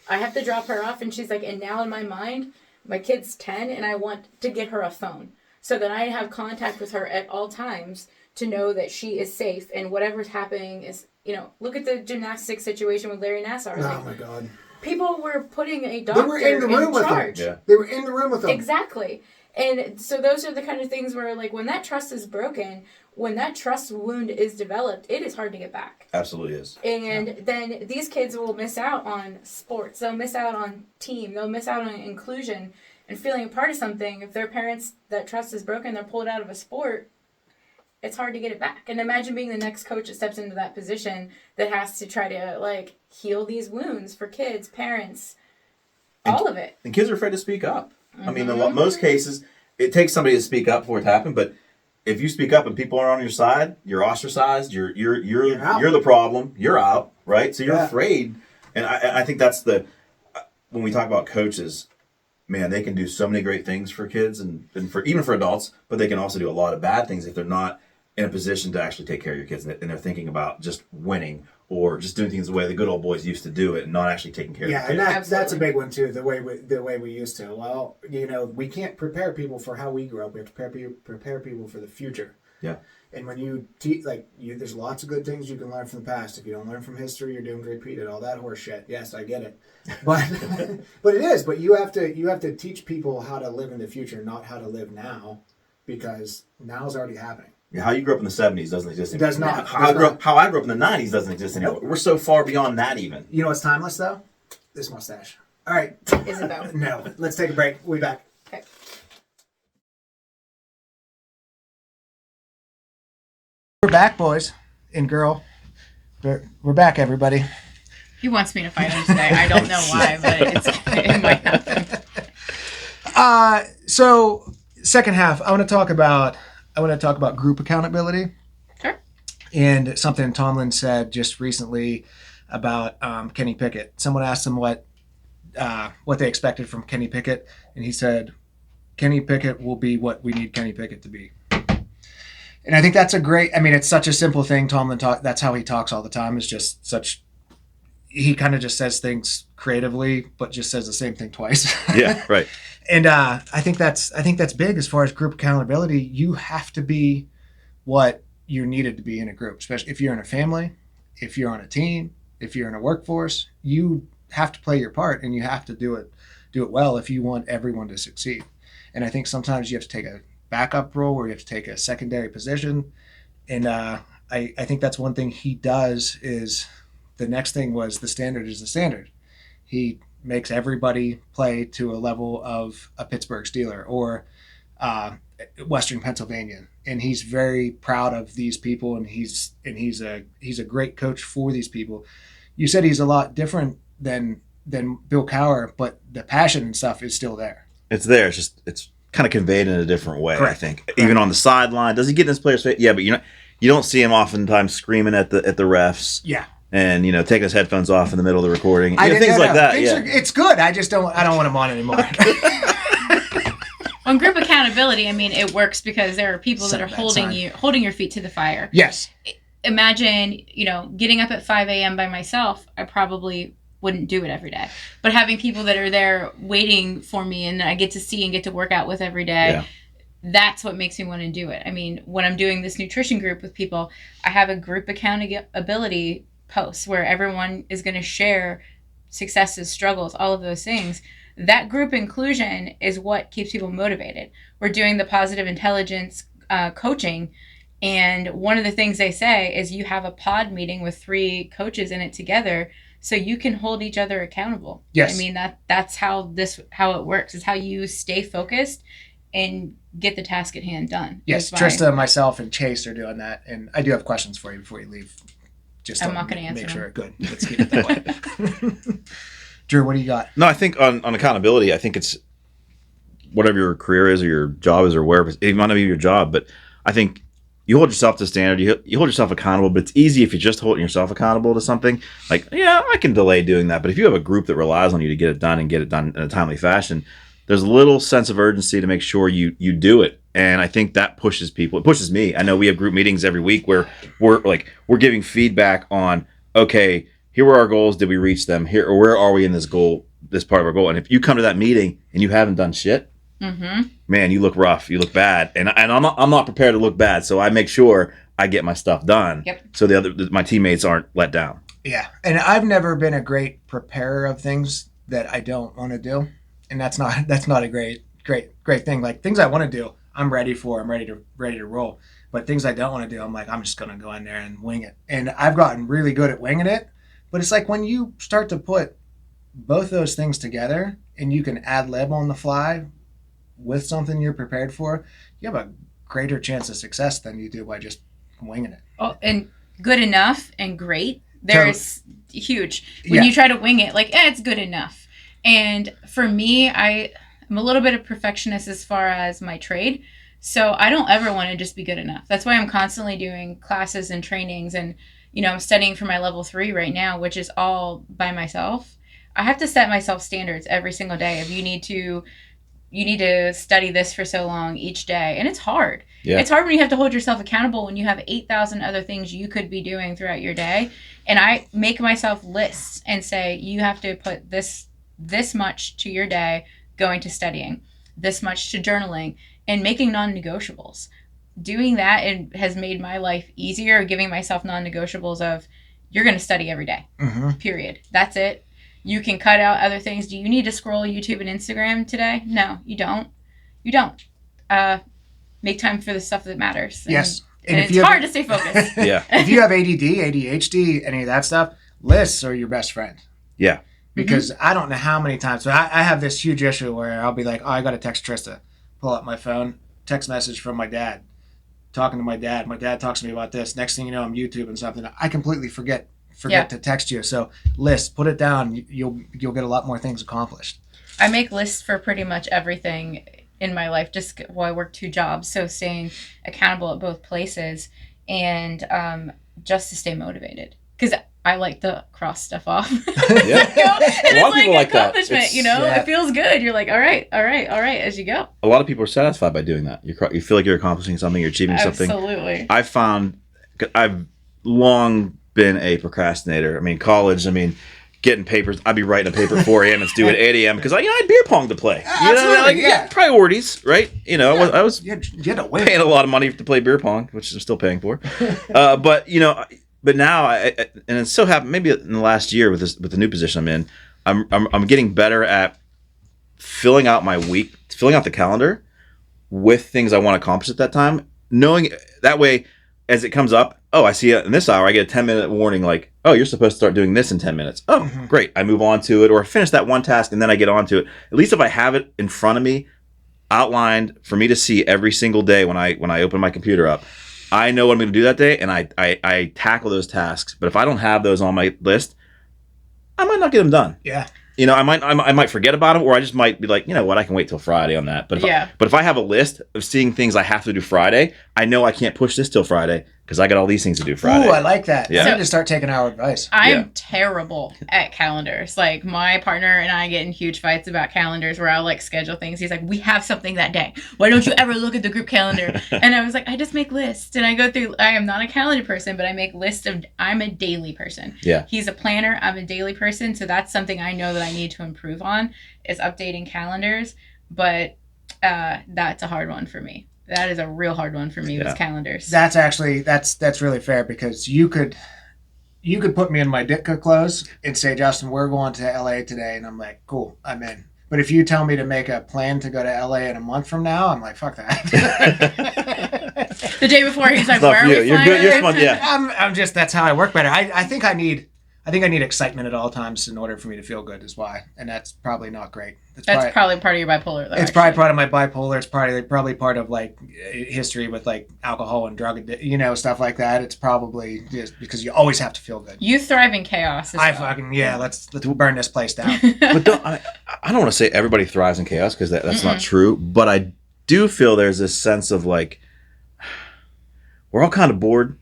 C: I have to drop her off, and she's like, and now in my mind, my kid's 10, and I want to get her a phone so that I have contact with her at all times to know that she is safe, and whatever's happening is, you know, look at the gymnastics situation with Larry Nassar.
A: Oh my God.
C: People were putting a doctor
A: They were in the room with
C: charge.
A: him. Yeah. They were in the room with him.
C: Exactly. And so those are the kind of things where, like, when that trust is broken, when that trust wound is developed, it is hard to get back.
B: Absolutely is.
C: And then these kids will miss out on sports. They'll miss out on team. They'll miss out on inclusion and feeling a part of something. If their parents, that trust is broken, they're pulled out of a sport, it's hard to get it back. And imagine being the next coach that steps into that position that has to try to, like, heal these wounds for kids, parents, all of it.
B: And kids are afraid to speak up. I mean, in most cases, it takes somebody to speak up for it to happen. But if you speak up and people are on your side, you're ostracized. You're the problem. You're out, right? So you're afraid. And I think that's when we talk about coaches, man, they can do so many great things for kids and for even for adults, but they can also do a lot of bad things if they're not in a position to actually take care of your kids and they're thinking about just winning or just doing things the way the good old boys used to do it and not actually taking care of your kids.
A: Yeah, and that's a big one too, the way we used to. Well, you know, we can't prepare people for how we grew up. We have to prepare people for the future.
B: Yeah.
A: And when you there's lots of good things you can learn from the past. If you don't learn from history, you're doomed to repeat it. All that horse shit. Yes, I get it. But but it is. But you have to teach people how to live in the future, not how to live now, because now is already happening.
B: Yeah, how you grew up in the 70s doesn't exist anymore.
A: It does not.
B: How I grew up in the 90s doesn't exist anymore. We're so far beyond that even.
A: You know what's timeless though? This mustache. All right.
C: Is it though?
A: No. Let's take a break. We'll be back.
C: Okay.
A: We're back, boys and girl. We're back, everybody.
C: He wants me to fight him today. I don't know why, but it might happen.
A: So second half, I want to talk about group accountability.
C: Sure.
A: And something Tomlin said just recently about Kenny Pickett. Someone asked him what they expected from Kenny Pickett, and he said, "Kenny Pickett will be what we need Kenny Pickett to be." And I think that's it's such a simple thing. Tomlin that's how he talks all the time. Is just he kind of just says things creatively, but just says the same thing twice.
B: Yeah, right.
A: And I think that's big as far as group accountability. You have to be what you're needed to be in a group, especially if you're in a family, if you're on a team, if you're in a workforce. You have to play your part, and you have to do it well if you want everyone to succeed. And I think sometimes you have to take a backup role where you have to take a secondary position. And I think that's one thing he does. Is the next thing was the standard is the standard. He makes everybody play to a level of a Pittsburgh Steeler or Western Pennsylvania, and he's very proud of these people, and he's a great coach for these people. You said he's a lot different than Bill Cowher, but the passion and stuff is still there.
B: It's there. It's kind of conveyed in a different way.
A: Correct.
B: I think even on the sideline, does he get in his players' face? Yeah, but you don't see him oftentimes screaming at the refs.
A: Yeah.
B: And taking his headphones off in the middle of the recording, things like that.
A: It's good. I don't want him on anymore.
C: On group accountability, it works because there are people that are holding your feet to the fire.
A: Yes.
C: Imagine, getting up at 5 a.m. by myself. I probably wouldn't do it every day. But having people that are there waiting for me and I get to see and get to work out with every day, that's what makes me want to do it. When I'm doing this nutrition group with people, I have a group accountability posts where everyone is going to share successes, struggles, all of those things. That group inclusion is what keeps people motivated. We're doing the positive intelligence coaching, and one of the things they say is you have a pod meeting with 3 coaches in it together so you can hold each other accountable.
A: Yes.
C: That's how it works. It's how you stay focused and get the task at hand done.
A: Yes, Trista, myself, and Chase are doing that, and I do have questions for you before you leave.
C: I'm not going to answer.
A: Make sure. Good. Let's keep it that way. Drew, what do you got?
B: No, I think on accountability, I think it's whatever your career is or your job is or wherever, it might not be your job, but I think you hold yourself to standard, you hold yourself accountable, but it's easy if you're just holding yourself accountable to something. Like, yeah, I can delay doing that, but if you have a group that relies on you to get it done and get it done in a timely fashion, there's a little sense of urgency to make sure you do it. And I think that pushes people. It pushes me. I know we have group meetings every week where we're giving feedback on, okay, here were our goals. Did we reach them? Here, or where are we in this goal, this part of our goal? And if you come to that meeting and you haven't done shit, man, you look rough. You look bad. And I'm not prepared to look bad. So I make sure I get my stuff done.
C: Yep.
B: So my teammates aren't let down.
A: Yeah. And I've never been a great preparer of things that I don't want to do. And that's not a great thing. Like, things I want to do, I'm ready for. I'm ready to roll. But things I don't want to do, I'm like, I'm just going to go in there and wing it. And I've gotten really good at winging it. But it's like when you start to put both those things together and you can ad lib on the fly with something you're prepared for, you have a greater chance of success than you do by just winging it.
C: Oh, and good enough and great. There's huge. When you try to wing it, like, it's good enough. And for me, I'm a little bit of perfectionist as far as my trade. So I don't ever want to just be good enough. That's why I'm constantly doing classes and trainings. And, I'm studying for my level 3 right now, which is all by myself. I have to set myself standards every single day. If you need to study this for so long each day. And it's hard. Yeah. It's hard when you have to hold yourself accountable when you have 8,000 other things you could be doing throughout your day. And I make myself lists and say, you have to put this much to your day going to studying, this much to journaling, and making non-negotiables. Doing that has made my life easier, giving myself non-negotiables of, you're going to study every day, period. That's it. You can cut out other things. Do you need to scroll YouTube and Instagram today? No, you don't. You don't. Make time for the stuff that matters.
A: Yes.
C: And it's hard to stay focused.
B: Yeah.
A: If you have ADD, ADHD, any of that stuff, lists are your best friend.
B: Yeah.
A: Because I don't know how many times. So I have this huge issue where I'll be like, I got to text Trista. Pull up my phone, text message from my dad. Talking to my dad. My dad talks to me about this. Next thing you know, I'm YouTubing something. I completely forget to text you. So list, put it down. You'll get a lot more things accomplished.
C: I make lists for pretty much everything in my life. I work 2 jobs, so staying accountable at both places and just to stay motivated. Because I like to cross stuff off.
B: Yeah.
C: And
B: a lot of people like that.
C: It feels good. You're like, all right, as you go.
B: A lot of people are satisfied by doing that. You feel like you're accomplishing something, you're achieving something.
C: Absolutely.
B: I've long been a procrastinator. College, getting papers. I'd be writing a paper at 4 a.m. and it's due at 8 a.m. because I had beer pong to play. Priorities, right? I was
A: you had to win.
B: Paying a lot of money to play beer pong, which I'm still paying for. But now, and it's so happened maybe in the last year with the new position I'm in, I'm getting better at filling out my week, filling out the calendar with things I want to accomplish at that time, knowing that way as it comes up, I see it in this hour, I get a 10-minute warning like, you're supposed to start doing this in 10 minutes. Great. I move on to it, or I finish that one task and then I get on to it. At least if I have it in front of me, outlined for me to see every single day when I open my computer up, I know what I'm going to do that day, and I tackle those tasks. But if I don't have those on my list, I might not get them done.
A: Yeah.
B: I might forget about them, or I just might be like, I can wait till Friday on that. But if I have a list of seeing things I have to do Friday, I know I can't push this till Friday because I got all these things to do Friday.
A: Ooh, I like that.
B: Yeah.
A: I need to start taking our advice.
C: I'm terrible at calendars. Like, my partner and I get in huge fights about calendars where I'll schedule things. He's like, we have something that day. Why don't you ever look at the group calendar? And I was like, I just make lists. And I go through, I am not a calendar person, but I make lists I'm a daily person.
B: Yeah.
C: He's a planner. I'm a daily person. So that's something I know that I need to improve on is updating calendars. But that's a hard one for me. That is a real hard one for me with calendars.
A: That's actually that's really fair because you could put me in my Ditka clothes and say, Justin, we're going to LA today, and I'm like, cool, I'm in. But if you tell me to make a plan to go to LA in a month from now, I'm like, fuck that.
C: The day before, he's like, where are we flying?
B: You're good. You're smart. Yeah.
A: I'm just that's how I work better. I think I need excitement at all times in order for me to feel good is why. And that's probably not great.
C: That's probably part of your bipolar, though.
A: It's probably part of my bipolar. It's probably part of history with alcohol and drug, stuff like that. It's probably just because you always have to feel good.
C: You thrive in chaos.
A: Let's burn this place down.
B: But I don't want to say everybody thrives in chaos because that's not true, but I do feel there's this sense of like, we're all kind of bored.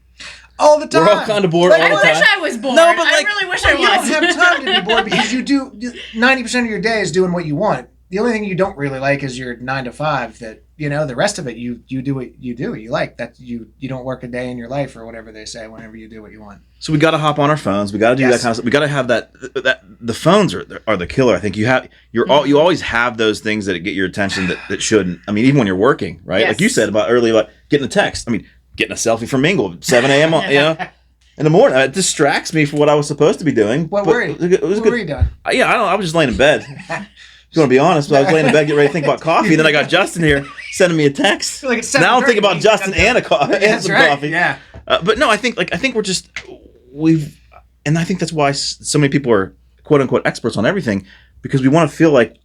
A: All the time.
B: We're all kind of bored all the time.
C: I wish I was bored.
B: No, but
C: I really wish I was.
A: You don't have time to be bored because you do 90% of your day is doing what you want. The only thing you don't really like is your 9 to 5. That the rest of it you do what you do. You like that you don't work a day in your life or whatever they say. Whenever you do what you want.
B: So we got to hop on our phones. We got to do that kind of stuff. We got to have that the phones are the killer. I think you always have those things that get your attention that shouldn't. I mean, even when you're working, right?
C: Yes.
B: Like you said about earlier, like getting a text. I mean, getting a selfie from Mingle at 7 a.m. In the morning. It distracts me from what I was supposed to be doing.
A: What were you doing?
B: I was just laying in bed. If you want to be honest, but I was laying in bed getting ready to think about coffee, and then I got Justin here sending me a text.
A: Like
B: now I'm thinking about Justin and some coffee.
A: Yeah.
B: But no, I think and I think that's why so many people are quote unquote experts on everything, because we want to feel like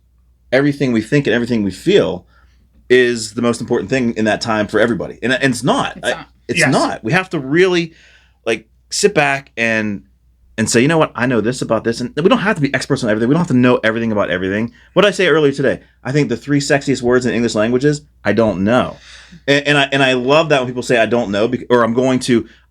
B: everything we think and everything we feel is the most important thing in that time for everybody, and it's not. It's not. We have to really like sit back and say, you know what, I know this about this, and we don't have to be experts on everything. We don't have to know everything about everything. What did I say earlier today? I think the 3 sexiest words in English languages, I don't know, and I love that when people say I don't know, or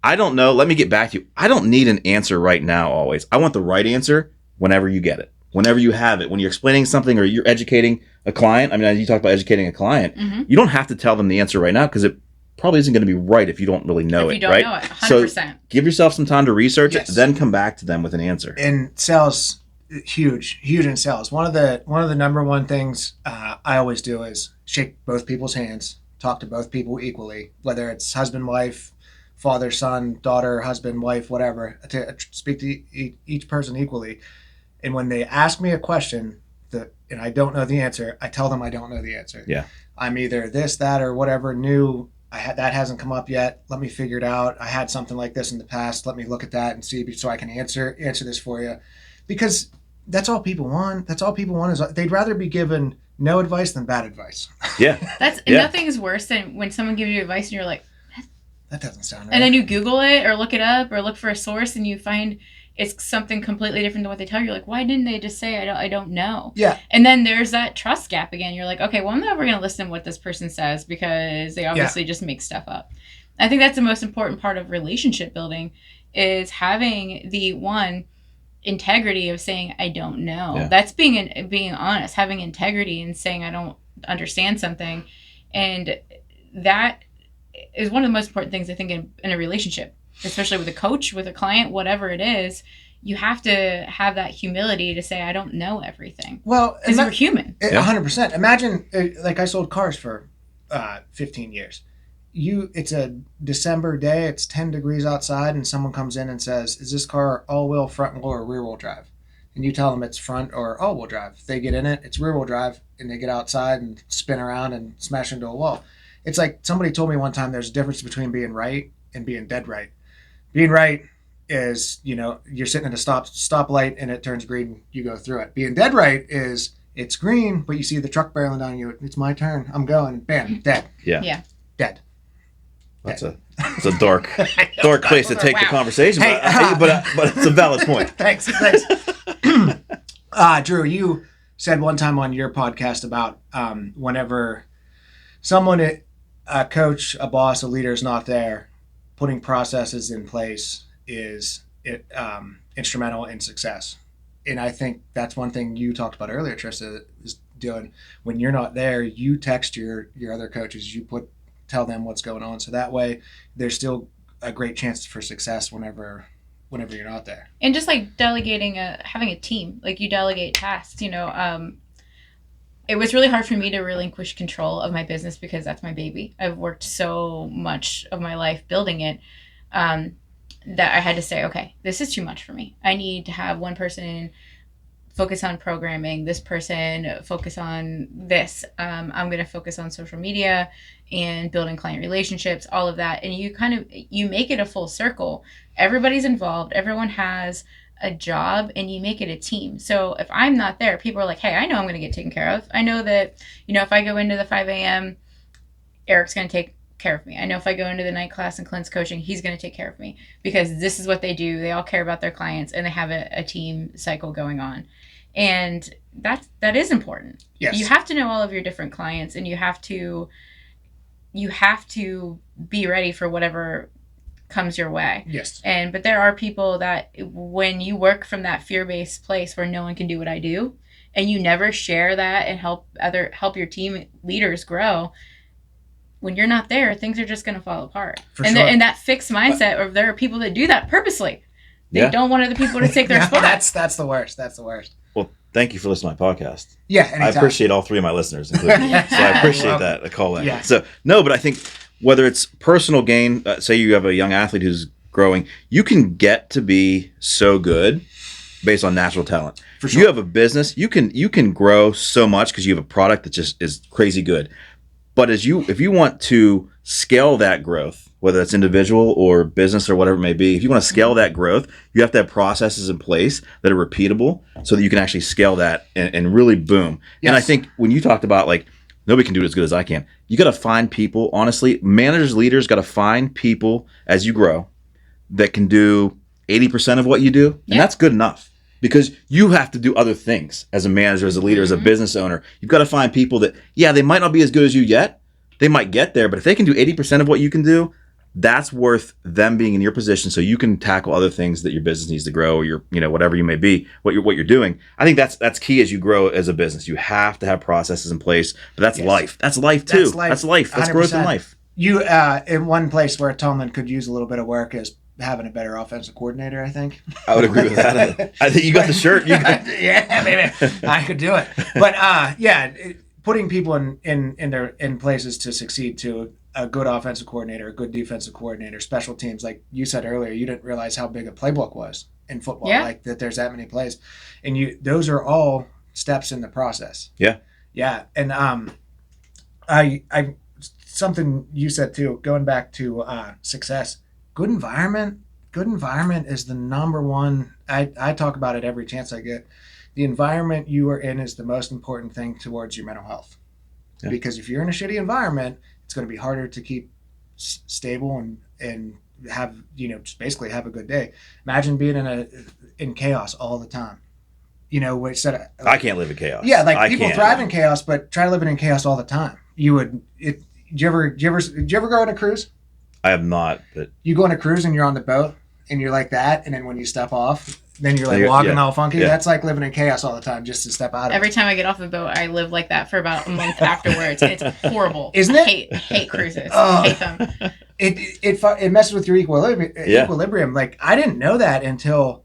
B: I don't know. Let me get back to you. I don't need an answer right now. Always, I want the right answer whenever you get it, whenever you have it, when you're explaining something or you're educating a client. I mean, you talk about educating a client. Mm-hmm. You don't have to tell them the answer right now because it probably isn't going to be right if you don't really know it, right?
C: Know it, 100%.
B: So give yourself some time to research it, then come back to them with an answer.
A: In sales, huge in sales. One of the number one things I always do is shake both people's hands, talk to both people equally, whether it's husband, wife, father, son, daughter, husband, wife, whatever, to speak to each person equally. And when they ask me a question and I don't know the answer, I tell them I don't know the answer.
B: Yeah.
A: I'm either this, that, or whatever new. That hasn't come up yet. Let me figure it out. I had something like this in the past. Let me look at that and see so I can answer this for you. Because that's all people want. That's all people want is they'd rather be given no advice than bad advice.
B: Yeah.
C: Nothing is worse than when someone gives you advice and you're like,
A: that doesn't sound right.
C: And then you Google it or look it up or look for a source and you find it's something completely different than what they tell you. You're like, why didn't they just say, I don't know?
A: Yeah.
C: And then there's that trust gap again. You're like, okay, well, I'm never going to listen to what this person says because they obviously just make stuff up. I think that's the most important part of relationship building is having the integrity of saying, I don't know. Yeah. That's being honest, having integrity and saying, I don't understand something. And that is one of the most important things I think in a relationship. Especially with a coach, with a client, whatever it is, you have to have that humility to say, I don't know everything.
A: Well,
C: because we're human.
A: 100%. Imagine, like I sold cars for 15 years. It's a December day, it's 10 degrees outside, and someone comes in and says, is this car all-wheel, front-wheel, or rear-wheel drive? And you tell them it's front or all-wheel drive. They get in it, it's rear-wheel drive, and they get outside and spin around and smash into a wall. It's like somebody told me one time there's a difference between being right and being dead right. Being right is, you're sitting at a stoplight and it turns green, you go through it. Being dead right is it's green, but you see the truck barreling down you. It's my turn. I'm going. Bam, dead.
C: Yeah.
A: Dead.
B: That's a dark place to take the conversation, but it's a valid point.
A: Thanks. Drew, you said one time on your podcast about whenever someone, a coach, a boss, a leader is not there, putting processes in place is instrumental in success. And I think that's one thing you talked about earlier, Trista, is doing when you're not there, you text your other coaches, tell them what's going on. So that way there's still a great chance for success whenever you're not there.
C: And just like delegating, having a team, like you delegate tasks, it was really hard for me to relinquish control of my business because that's my baby. I've worked so much of my life building it that I had to say, okay, this is too much for me. I need to have one person focus on programming, this person focus on this. I'm going to focus on social media and building client relationships, all of that. And you make it a full circle. Everybody's involved. Everyone has a job and you make it a team. So if I'm not there, people are like, hey, I know I'm going to get taken care of. I know that, if I go into the 5 a.m., Eric's going to take care of me. I know if I go into the night class and Clint's coaching, he's going to take care of me because this is what they do. They all care about their clients and they have a team cycle going on. And that is important.
A: Yes.
C: You have to know all of your different clients and you have to be ready for whatever comes your way.
A: Yes.
C: But there are people that when you work from that fear-based place where no one can do what I do and you never share that and help your team leaders grow, when you're not there, things are just going to fall apart. And that fixed mindset, or there are people that do that purposely. They don't want other people to take their spot.
A: That's the worst. That's the worst.
B: Well, thank you for listening to my podcast.
A: Yeah, anytime.
B: I appreciate all three of my listeners, including you. So I appreciate that, a call in.
A: Yeah.
B: So, no, but I think whether it's personal gain, say you have a young athlete who's growing, you can get to be so good based on natural talent.
A: For sure.
B: You have a business, you can grow so much because you have a product that just is crazy good. But if you want to scale that growth, whether it's individual or business or whatever it may be, if you want to scale that growth, you have to have processes in place that are repeatable so that you can actually scale that and really boom. Yes. And I think when you talked about like, nobody can do it as good as I can, you got to find people, honestly, managers, leaders got to find people as you grow that can do 80% of what you do. And that's good enough. Because you have to do other things as a manager, as a leader, as a business owner. You've got to find people that, they might not be as good as you yet. They might get there, but if they can do 80% of what you can do, that's worth them being in your position so you can tackle other things that your business needs to grow or your, whatever you may be, what you're doing. I think that's key as you grow as a business. You have to have processes in place, but that's life. That's life too. That's life. That's growth in life.
A: You, in one place where Tomlin could use a little bit of work is having a better offensive coordinator, I think.
B: I would agree with that. I think you got the shirt.
A: Yeah, maybe I could do it. But putting people in places to succeed too. A good offensive coordinator, a good defensive coordinator, special teams. Like you said earlier, you didn't realize how big a playbook was in football.
C: Yeah.
A: Like that, there's that many plays, and those are all steps in the process.
B: Yeah.
A: Yeah, and I something you said too. Going back to success. Good environment is the number one. I talk about it every chance I get. The environment you are in is the most important thing towards your mental health. Yeah. Because if you're in a shitty environment, it's going to be harder to keep stable and have, just basically have a good day. Imagine being in chaos all the time.
B: I can't live in chaos.
A: Yeah, like people thrive in chaos, but try living in chaos all the time. Did you ever go on a cruise?
B: I have not, but
A: you go on a cruise and you're on the boat and you're like that, and then when you step off, then you're like walking all funky. Yeah. That's like living in chaos all the time just to step out of
C: Every time I get off the boat, I live like that for about a month afterwards. It's horrible.
A: Isn't it?
C: I hate cruises. I hate them.
A: It messes with your equilibrium. Like I didn't know that until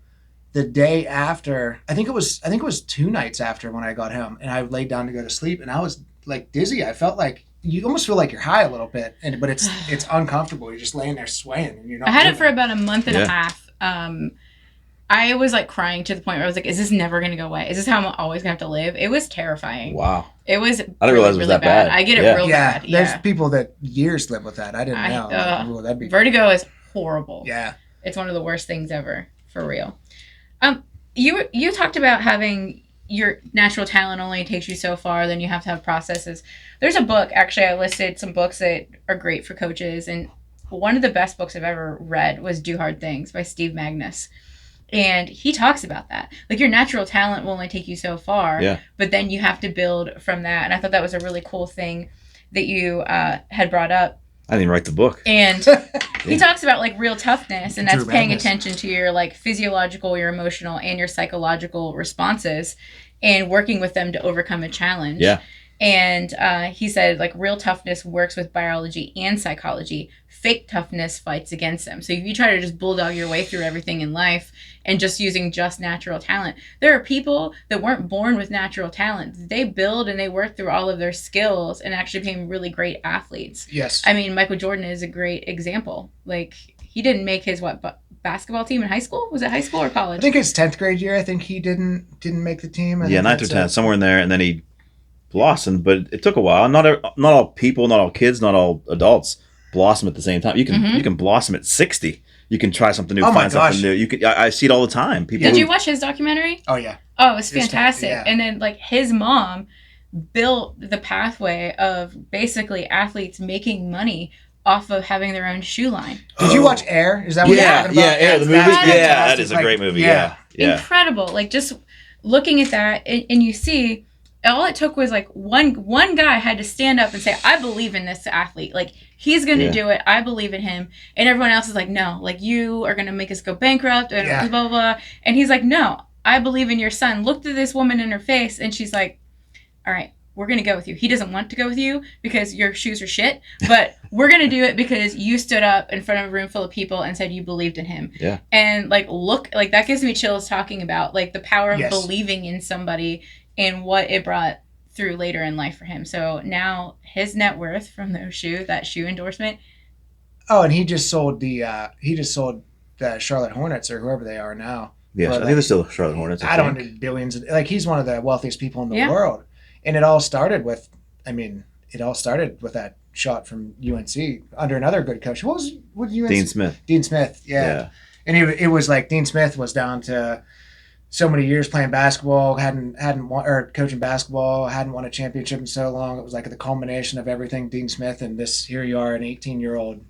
A: the day after. I think it was 2 nights after when I got home and I laid down to go to sleep and I was like dizzy. I felt like you almost feel like you're high a little bit, but it's uncomfortable. You're just laying there swaying, and you're not.
C: I had it for about a month and a half. I was like crying to the point where I was like, "Is this never going to go away? Is this how I'm always going to have to live?" It was terrifying.
B: Wow.
C: It was.
B: I didn't realize it was that bad.
C: I get it real bad. Yeah.
A: There's people that years live with that. I didn't know. That'd be
C: vertigo is horrible.
A: Yeah.
C: It's one of the worst things ever, for real. You talked about having your natural talent only takes you so far, then you have to have processes. There's a book, actually, I listed some books that are great for coaches, and one of the best books I've ever read was Do Hard Things by Steve Magnus. And he talks about that. Like, your natural talent will only take you so far, but then you have to build from that. And I thought that was a really cool thing that you had brought up.
B: I didn't write the book.
C: And he talks about like real toughness, and that's paying attention to your like physiological, your emotional, and your psychological responses and working with them to overcome a challenge.
B: Yeah.
C: And he said like real toughness works with biology and psychology. Fake toughness fights against them. So if you try to just bulldog your way through everything in life and just using just natural talent, there are people that weren't born with natural talent. They build and they work through all of their skills and actually became really great athletes.
A: Yes.
C: I mean, Michael Jordan is a great example. Like, he didn't make his basketball team in high school? Was it high school or college?
A: I think his 10th grade year. I think he didn't make the team.
B: 9th or 10th, somewhere in there, and then he blossomed. But it took a while. Not all people, not all kids, not all adults blossom at the same time. You can blossom at 60. You can try something new, find something new. I see it all the time.
C: Did you watch his documentary?
A: Oh yeah.
C: Oh, it was fantastic. And then like his mom built the pathway of basically athletes making money off of having their own shoe line.
A: Did you watch Air? Is that what you're talking about?
B: Air, the movie. Yeah, that is a great movie. Yeah.
C: Incredible. Like, just looking at that, and you see, all it took was like one guy had to stand up and say, I believe in this athlete. Like, he's going to do it. I believe in him. And everyone else is like, no, like, you are going to make us go bankrupt and blah, blah, blah. And he's like, no, I believe in your son. Looked at this woman in her face, and she's like, all right, we're going to go with you. He doesn't want to go with you because your shoes are shit, but we're going to do it because you stood up in front of a room full of people and said you believed in him.
B: Yeah.
C: And like, look, like, that gives me chills talking about like the power of believing in somebody and what it brought through later in life for him. So now his net worth from that shoe endorsement.
A: Oh, and he just sold the Charlotte Hornets or whoever they are now.
B: Yes, I think they're still Charlotte Hornets.
A: I don't know, billions. Like, he's one of the wealthiest people in the world. And it all started with that shot from UNC under another good coach. What UNC?
B: Dean Smith.
A: Dean Smith, yeah. And it was like Dean Smith was down to so many years playing basketball, hadn't won, or coaching basketball, hadn't won a championship in so long. It was like the culmination of everything. Dean Smith and here you are, an 18-year-old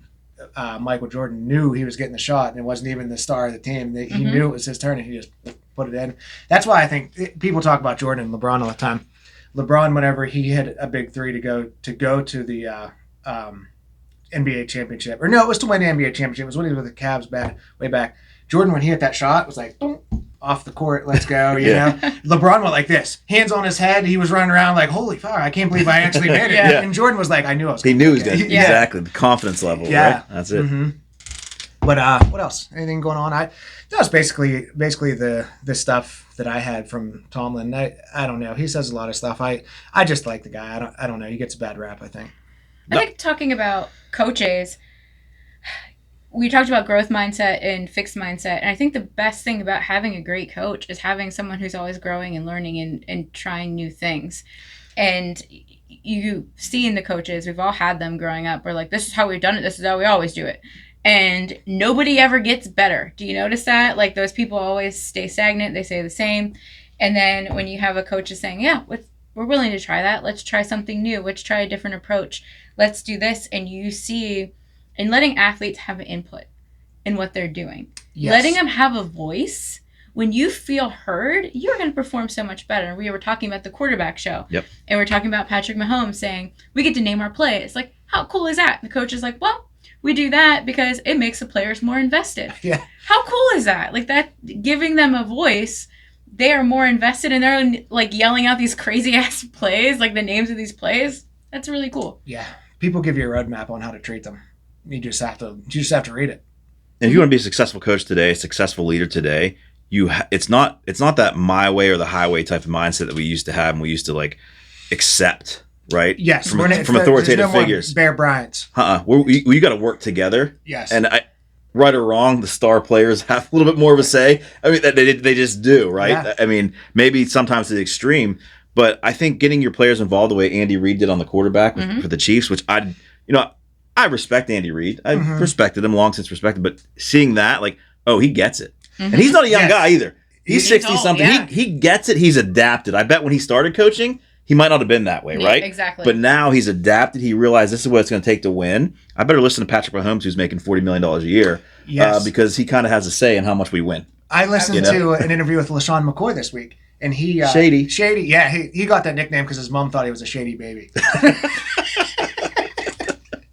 A: Michael Jordan knew he was getting the shot, and it wasn't even the star of the team. He knew it was his turn, and he just put it in. That's why I think people talk about Jordan and LeBron all the time. LeBron, whenever he hit a big three to go to the NBA championship, or no, it was to win the NBA championship. It was when he was with the Cavs way back. Jordan, when he hit that shot, was like, boom, off the court, let's go, you know? LeBron went like this, hands on his head. He was running around like, holy fuck, I can't believe I actually made it. And Jordan was like, I knew I was going to.
B: He knew he was going to. Exactly, the confidence level, right? That's it.
A: Mm-hmm. But what else? Anything going on? That was basically the stuff that I had from Tomlin. I don't know. He says a lot of stuff. I just like the guy. I don't know. He gets a bad rap, I think.
C: I think talking about coaches, we talked about growth mindset and fixed mindset. And I think the best thing about having a great coach is having someone who's always growing and learning and trying new things. And you see in the coaches, we've all had them growing up. We're like, this is how we've done it. This is how we always do it. And nobody ever gets better. Do you notice that? Like, those people always stay stagnant. They say the same. And then when you have a coach is saying, yeah, we're willing to try that. Let's try something new. Let's try a different approach. Let's do this. And you see, and letting athletes have an input in what they're doing. Yes. Letting them have a voice. When you feel heard, you're going to perform so much better. And we were talking about the quarterback show.
B: Yep.
C: And we're talking about Patrick Mahomes saying, we get to name our plays. Like, how cool is that? And the coach is like, well, we do that because it makes the players more invested.
A: Yeah.
C: How cool is that? Like, that, giving them a voice, they are more invested, and they're like yelling out these crazy ass plays, like the names of these plays. That's really cool.
A: Yeah. People give you a roadmap on how to treat them. You just have to read it.
B: And if you want to be a successful coach today, a successful leader today, it's not that my way or the highway type of mindset that we used to have, and we used to like accept. Right?
A: Yes.
B: From authoritative figures.
A: Bear Bryant's.
B: You got to work together.
A: Yes.
B: And right or wrong, the star players have a little bit more of a say. I mean, they just do, right? Yeah. I mean, maybe sometimes to the extreme, but I think getting your players involved the way Andy Reid did on the quarterback for the Chiefs, which I respect Andy Reid. I've respected him, long since respected, but seeing that, like, oh, he gets it. And he's not a young guy either. He's 60-something. Yeah. He gets it. He's adapted. I bet when he started coaching, he might not have been that way, right?
C: Exactly.
B: But now he's adapted. He realized this is what it's going to take to win. I better listen to Patrick Mahomes, who's making $40 million a year, because he kind of has a say in how much we win.
A: I listened to an interview with LaShawn McCoy this week, and he
B: Shady.
A: Yeah, he got that nickname because his mom thought he was a shady baby.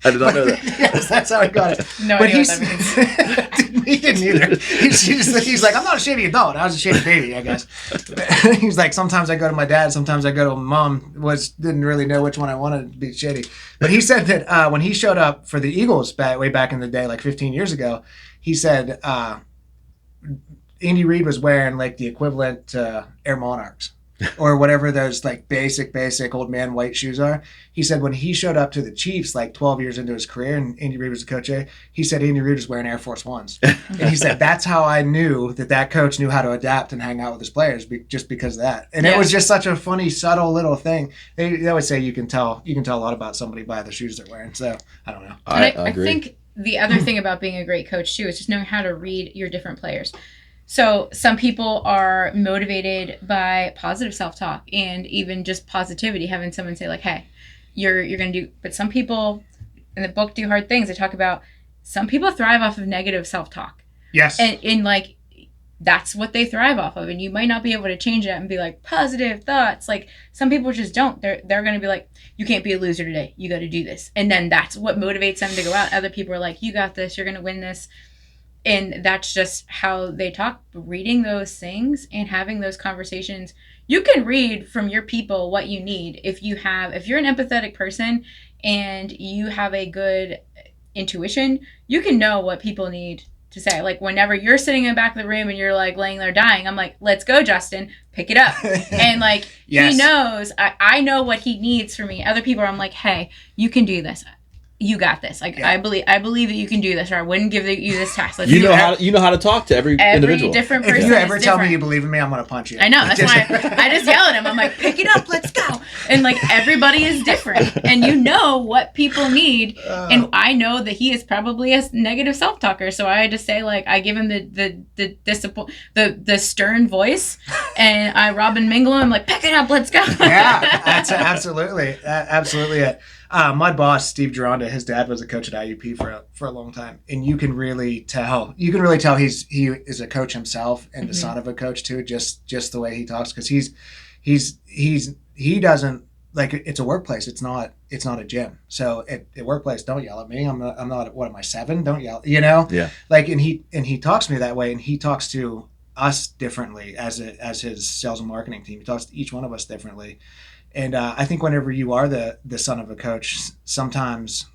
B: I did not know that.
A: Yes, that's how he got it.
C: No idea what that means.
A: He didn't either. He's like, I'm not a shady adult. I was a shady baby, I guess. He's like, sometimes I go to my dad, sometimes I go to my mom. Didn't really know which one I wanted to be shady. But he said that when he showed up for the Eagles way back in the day, like 15 years ago, he said Andy Reid was wearing like the equivalent to Air Monarchs. Or whatever those like basic old man white shoes are. He said when he showed up to the Chiefs like 12 years into his career, and Andy Reid was the coach, he said Andy Reid was wearing Air Force Ones. And he said that's how I knew that coach knew how to adapt and hang out with his players just because of that. And it was just such a funny, subtle little thing. They always say you can tell a lot about somebody by the shoes they're wearing. So I don't know.
B: I agree.
C: I think the other thing about being a great coach too is just knowing how to read your different players. So some people are motivated by positive self-talk and even just positivity, having someone say like, hey, you're going to do, but some people, in the book Do Hard Things, they talk about some people thrive off of negative self-talk.
A: Yes.
C: And like, that's what they thrive off of. And you might not be able to change that and be like, positive thoughts. Like, some people just don't. They're going to be like, you can't be a loser today. You got to do this. And then that's what motivates them to go out. Other people are like, you got this. You're going to win this. And that's just how they talk. Reading those things and having those conversations. You can read from your people what you need. If you're an empathetic person and you have a good intuition, you can know what people need to say. Like, whenever you're sitting in the back of the room and you're like laying there dying, I'm like, let's go, Justin, pick it up. And like, yes. He knows, I know what he needs from me. Other people, I'm like, hey, you can do this. You got this. Like, yeah. I believe that you can do this, or I wouldn't give you this task.
D: You know how to talk to every individual.
C: Different person.
A: If you ever tell me you believe in me, I'm gonna punch you.
C: I know. That's why I just yell at him. I'm like, pick it up, let's go. And like, everybody is different, and you know what people need. And I know that he is probably a negative self-talker, so I just say, like, I give him the stern voice, and I Robin Mingle him, like, pick it up, let's go.
A: Yeah, that's absolutely it. My boss, Steve Geronda, his dad was a coach at IUP for a long time, and you can really tell he is a coach himself and the son of a coach too, just the way he talks, because he doesn't, like, it's a workplace, it's not a gym. So at workplace, don't yell at me. I'm not what am I, 7? Don't yell,
B: yeah,
A: like, and he talks to me that way, and he talks to us differently as his sales and marketing team. He talks to each one of us differently. And I think whenever you are the son of a coach, sometimes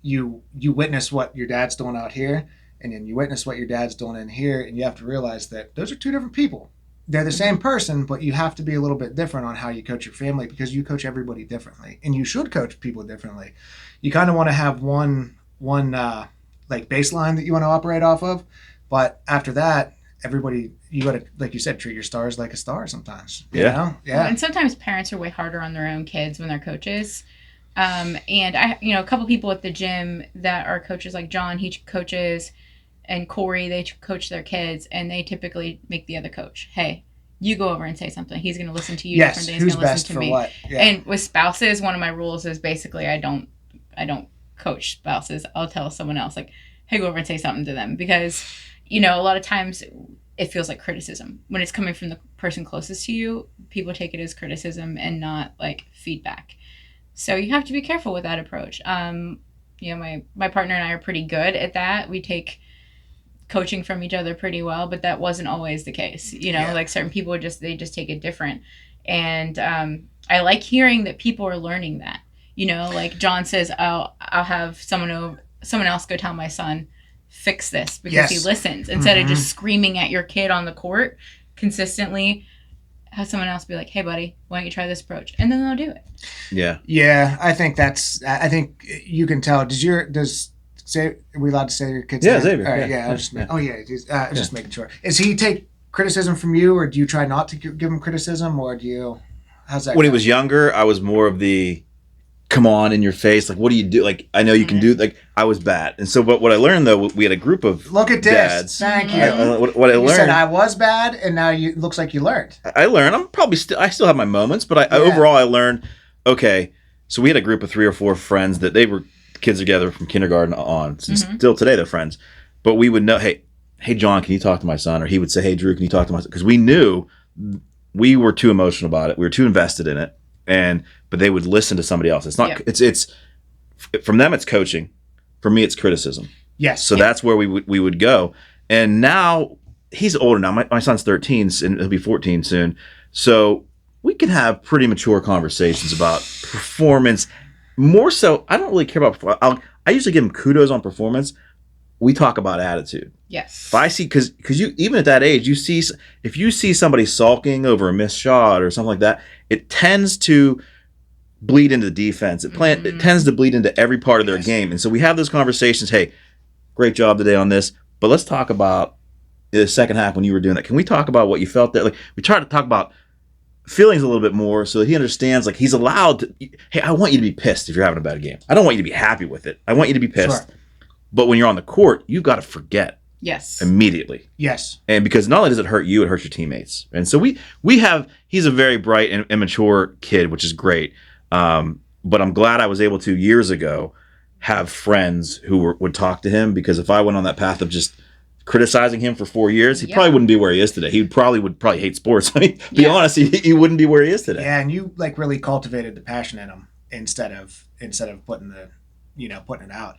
A: you witness what your dad's doing out here, and then you witness what your dad's doing in here, and you have to realize that those are two different people. They're the same person, but you have to be a little bit different on how you coach your family, because you coach everybody differently, and you should coach people differently. You kind of want to have one like baseline that you want to operate off of, but after that, everybody, you got to, like you said, treat your stars like a star sometimes. You know? Yeah.
C: And sometimes parents are way harder on their own kids when they're coaches. And I, a couple people at the gym that are coaches, like John, he coaches, and Corey, they coach their kids, and they typically make the other coach, hey, you go over and say something. He's going to listen to you different than he's going to listen to me. What? Yeah. And with spouses, one of my rules is basically I don't coach spouses. I'll tell someone else, like, hey, go over and say something to them, because a lot of times it feels like criticism. When it's coming from the person closest to you, people take it as criticism and not like feedback. So you have to be careful with that approach. My partner and I are pretty good at that. We take coaching from each other pretty well, but that wasn't always the case. Like, certain people they just take it different. And I like hearing that people are learning that. Like John says, I'll have someone else go tell my son, fix this, because he listens, instead of just screaming at your kid on the court consistently. Have someone else be like, hey buddy, why don't you try this approach, and then they'll do it.
A: I think you can tell. Are we allowed to say your kid's name?
D: Xavier.
A: I was just making sure. Is he take criticism from you, or do you try not to give him criticism, or how's that
B: when he was younger, I was more of the come on in your face, like, what do you do? Like, I know you can do, like, I was bad. And so, but what I learned, though, we had a group of
A: Look at this.
B: dads.
A: Thank you.
B: What I learned.
A: You said I was bad, and now it looks like you learned.
B: I learned. I still have my moments, but overall I learned, okay, so we had a group of 3 or 4 friends that they were kids together from kindergarten on. So still today they're friends. But we would know, hey, John, can you talk to my son? Or he would say, hey, Drew, can you talk to my son? Because we knew we were too emotional about it. We were too invested in it. But they would listen to somebody else. It's not. It's from them. It's coaching. For me, it's criticism.
A: Yes.
B: So that's where we would go. And now he's older now. My son's 13, and he'll be 14 soon. So we can have pretty mature conversations about performance. More so, I don't really care about. I usually give him kudos on performance. We talk about attitude.
C: Yes.
B: If I see, because you, even at that age, if you see somebody sulking over a missed shot or something like that, it tends to bleed into the defense. It tends to bleed into every part of their game. And so we have those conversations. Hey, great job today on this, but let's talk about the second half when you were doing that. Can we talk about what you felt there? Like, we try to talk about feelings a little bit more so that he understands, like, he's allowed to, hey, I want you to be pissed if you're having a bad game. I don't want you to be happy with it. I want you to be pissed. Sure. But when you're on the court, you've got to forget.
C: Yes.
B: Immediately.
A: Yes.
B: And because not only does it hurt you, it hurts your teammates. And so he's a very bright and mature kid, which is great. But I'm glad I was able to, years ago, have friends who would talk to him, because if I went on that path of just criticizing him for 4 years, he probably wouldn't be where he is today. He would probably hate sports. I mean, be honest, he wouldn't be where he is today.
A: Yeah, and you like really cultivated the passion in him instead of putting it out.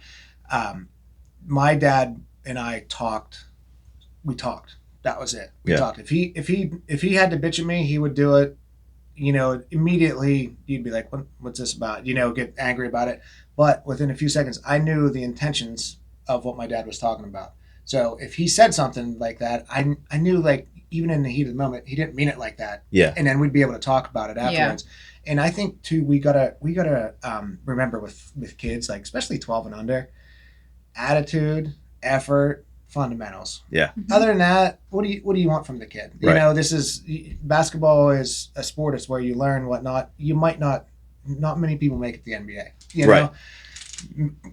A: My dad and I talked. We talked. That was it. We talked. If he had to bitch at me, he would do it. Immediately you'd be like, what's this about? Get angry about it. But within a few seconds, I knew the intentions of what my dad was talking about. So if he said something like that, I knew, like, even in the heat of the moment, he didn't mean it like that.
B: Yeah. And
A: then we'd be able to talk about it afterwards. Yeah. And I think too, we gotta remember with kids, like especially 12 and under, attitude, effort, fundamentals.
B: Yeah.
A: Other than that, what do you want from the kid?
B: Right.
A: This is basketball is a sport. It's where you learn whatnot. You might not many people make it to the NBA.
B: Right.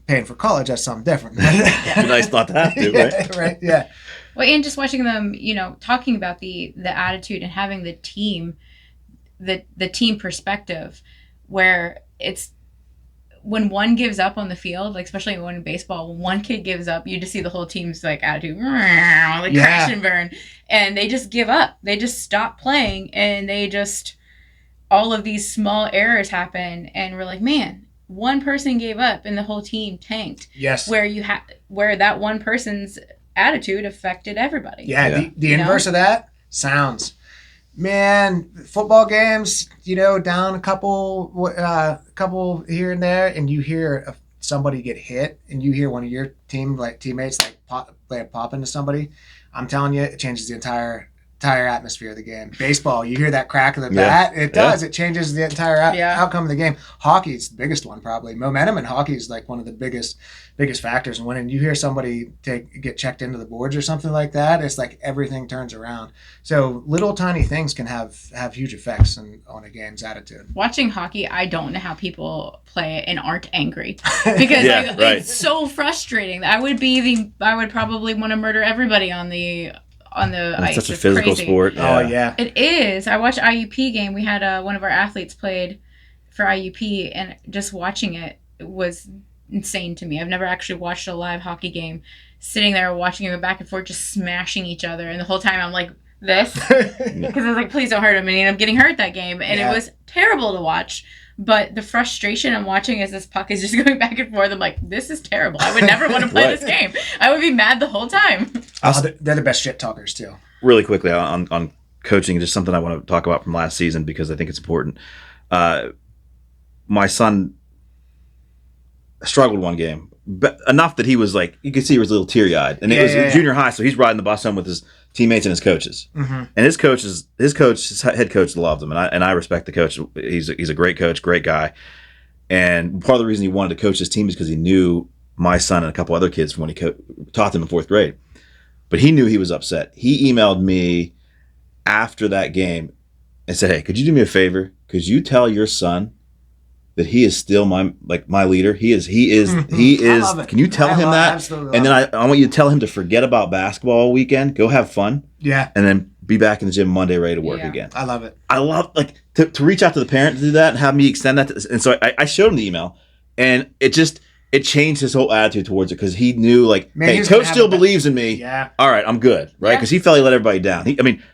A: Paying for college, that's something different.
B: It'd be nice not to have to, right?
A: Right. Yeah.
C: Well, and just watching them, talking about the attitude and having the team perspective, where it's when one gives up on the field, like especially when in baseball, when one kid gives up, you just see the whole team's like attitude, like crash and burn, and they just give up. They just stop playing, and all of these small errors happen, and we're like, man, one person gave up and the whole team tanked.
A: Yes.
C: Where that one person's attitude affected everybody.
A: Yeah. The inverse of that sounds. Man, football games, down a couple here and there, and you hear somebody get hit, and you hear one of your teammates pop into somebody. I'm telling you, it changes the entire atmosphere of the game. Baseball, you hear that crack of the bat, it does. It changes the entire outcome of the game. Hockey is the biggest one, probably. Momentum in hockey is like one of the biggest factors. And when you hear somebody get checked into the boards or something like that, it's like everything turns around. So little tiny things can have huge effects on a game's attitude.
C: Watching hockey, I don't know how people play it and aren't angry, because it's so frustrating. I would probably want to murder everybody on the ice.
B: It's such a physical sport.
A: Yeah. Oh yeah,
C: it is. I watched IUP game. We had one of our athletes played for IUP, and just watching it was insane to me. I've never actually watched a live hockey game. Sitting there watching them back and forth, just smashing each other, and the whole time I'm like this, because I was like, please don't hurt him, and he ended up getting hurt that game, and it was terrible to watch. But the frustration I'm watching as this puck is just going back and forth, I'm like, this is terrible. I would never want to play this game. I would be mad the whole time.
A: They're the best shit talkers, too.
B: Really quickly on coaching, just something I want to talk about from last season, because I think it's important. My son struggled one game, but enough that he was like, you could see he was a little teary-eyed. And it was junior high, so he's riding the bus home with his teammates and his coaches. Mm-hmm. And his head coach loved him, and I respect the coach. He's a great coach, great guy. And part of the reason he wanted to coach his team is because he knew my son and a couple other kids from when he taught them in fourth grade. But he knew he was upset. He emailed me after that game and said, "Hey, could you do me a favor? Could you tell your son that he is still my leader? He is. Can you tell him that? Absolutely. And then I want you to tell him to forget about basketball all weekend, go have fun. Yeah. And then be back in the gym Monday ready to work again."
A: I love it.
B: I love to reach out to the parent to do that and have me extend that. And so I showed him the email, and it changed his whole attitude towards it, because he knew hey, coach still believes in me. Yeah. All right, I'm good, right? Because he felt he let everybody down.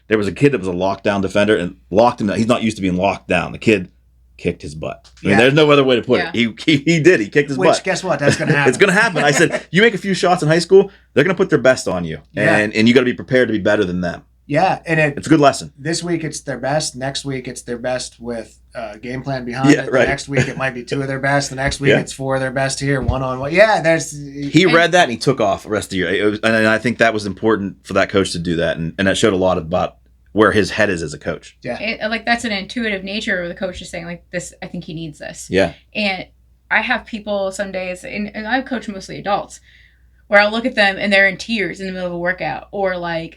B: There was a kid that was a lockdown defender and locked him down. He's not used to being locked down. The kid kicked his butt. There's no other way to put it. He did. He kicked his butt.
A: Which, guess what? That's going to happen.
B: It's going to happen. I said, you make a few shots in high school, they're going to put their best on you. And you got to be prepared to be better than them.
A: Yeah. And
B: it's a good lesson.
A: This week it's their best. Next week it's their best with a game plan behind it. Right. The next week it might be two of their best. The next week it's four of their best here, one-on-one. Yeah.
B: He read that and he took off the rest of the year. And I think that was important for that coach to do that. And that showed a lot about where his head is as a coach.
C: Yeah. That's an intuitive nature of the coach is saying, this, I think he needs this.
B: Yeah.
C: And I have people some days, and I coach mostly adults, where I'll look at them and they're in tears in the middle of a workout, or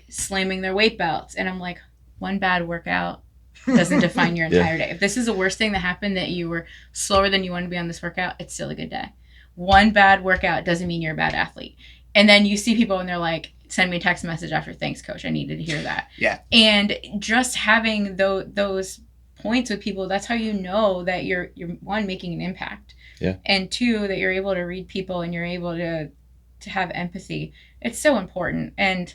C: slamming their weight belts. And I'm like, one bad workout doesn't define your entire day. If this is the worst thing that happened, that you were slower than you want to be on this workout, it's still a good day. One bad workout doesn't mean you're a bad athlete. And then you see people and they're like, send me a text message after, "Thanks, coach. I needed to hear that." Yeah. And just having those
E: points with people, that's how you know that you're one, making an impact.
D: Yeah.
E: And two, that you're able to read people and you're able to have empathy. It's so important. And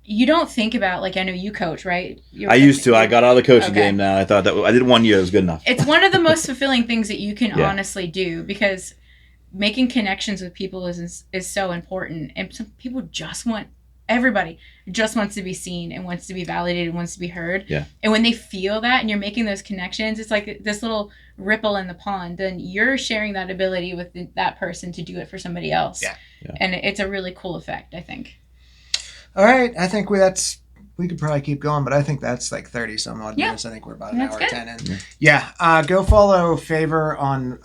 E: you don't think about, like, I know you coach, right?
D: I used to. I got out of the coaching
E: Okay.
D: game now. I thought that I did 1 year. It was good enough.
E: It's one of the most fulfilling things that you can
D: Yeah.
E: honestly do, because making connections with people is so important. And some people just want, everybody just wants to be seen and wants to be validated and wants to be heard.
D: Yeah.
E: And when they feel that and you're making those connections, it's like this little ripple in the pond. Then you're sharing that ability with that person to do it for somebody else.
A: Yeah.
D: Yeah.
E: And it's a really cool effect, I think.
A: All right, I think we could probably keep going, but I think that's like 30 some odd
E: Yeah.
A: minutes. I think we're about an
E: That's
A: hour
E: good.
A: 10 in. Yeah, go follow Favor on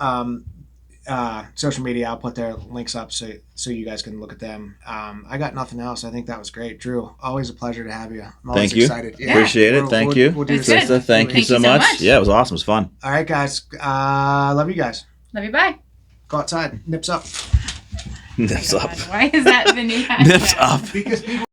A: social media. I'll put their links up so you guys can look at them. I got nothing else. I think that was great. Drew, always a pleasure to have you. I'm always
D: Thank you.
A: excited. Yeah.
D: Appreciate it. Thank you.
A: We'll do
E: It's
A: this.
E: good.
D: Trista, thank you so much. Yeah, it was awesome. It was fun.
A: All right, guys. Love you guys.
E: Love you. Bye.
A: Go outside. Nips up.
D: Nips
E: Oh my
D: up.
E: God, why is that the new hashtag?
D: Nips up.
A: Because people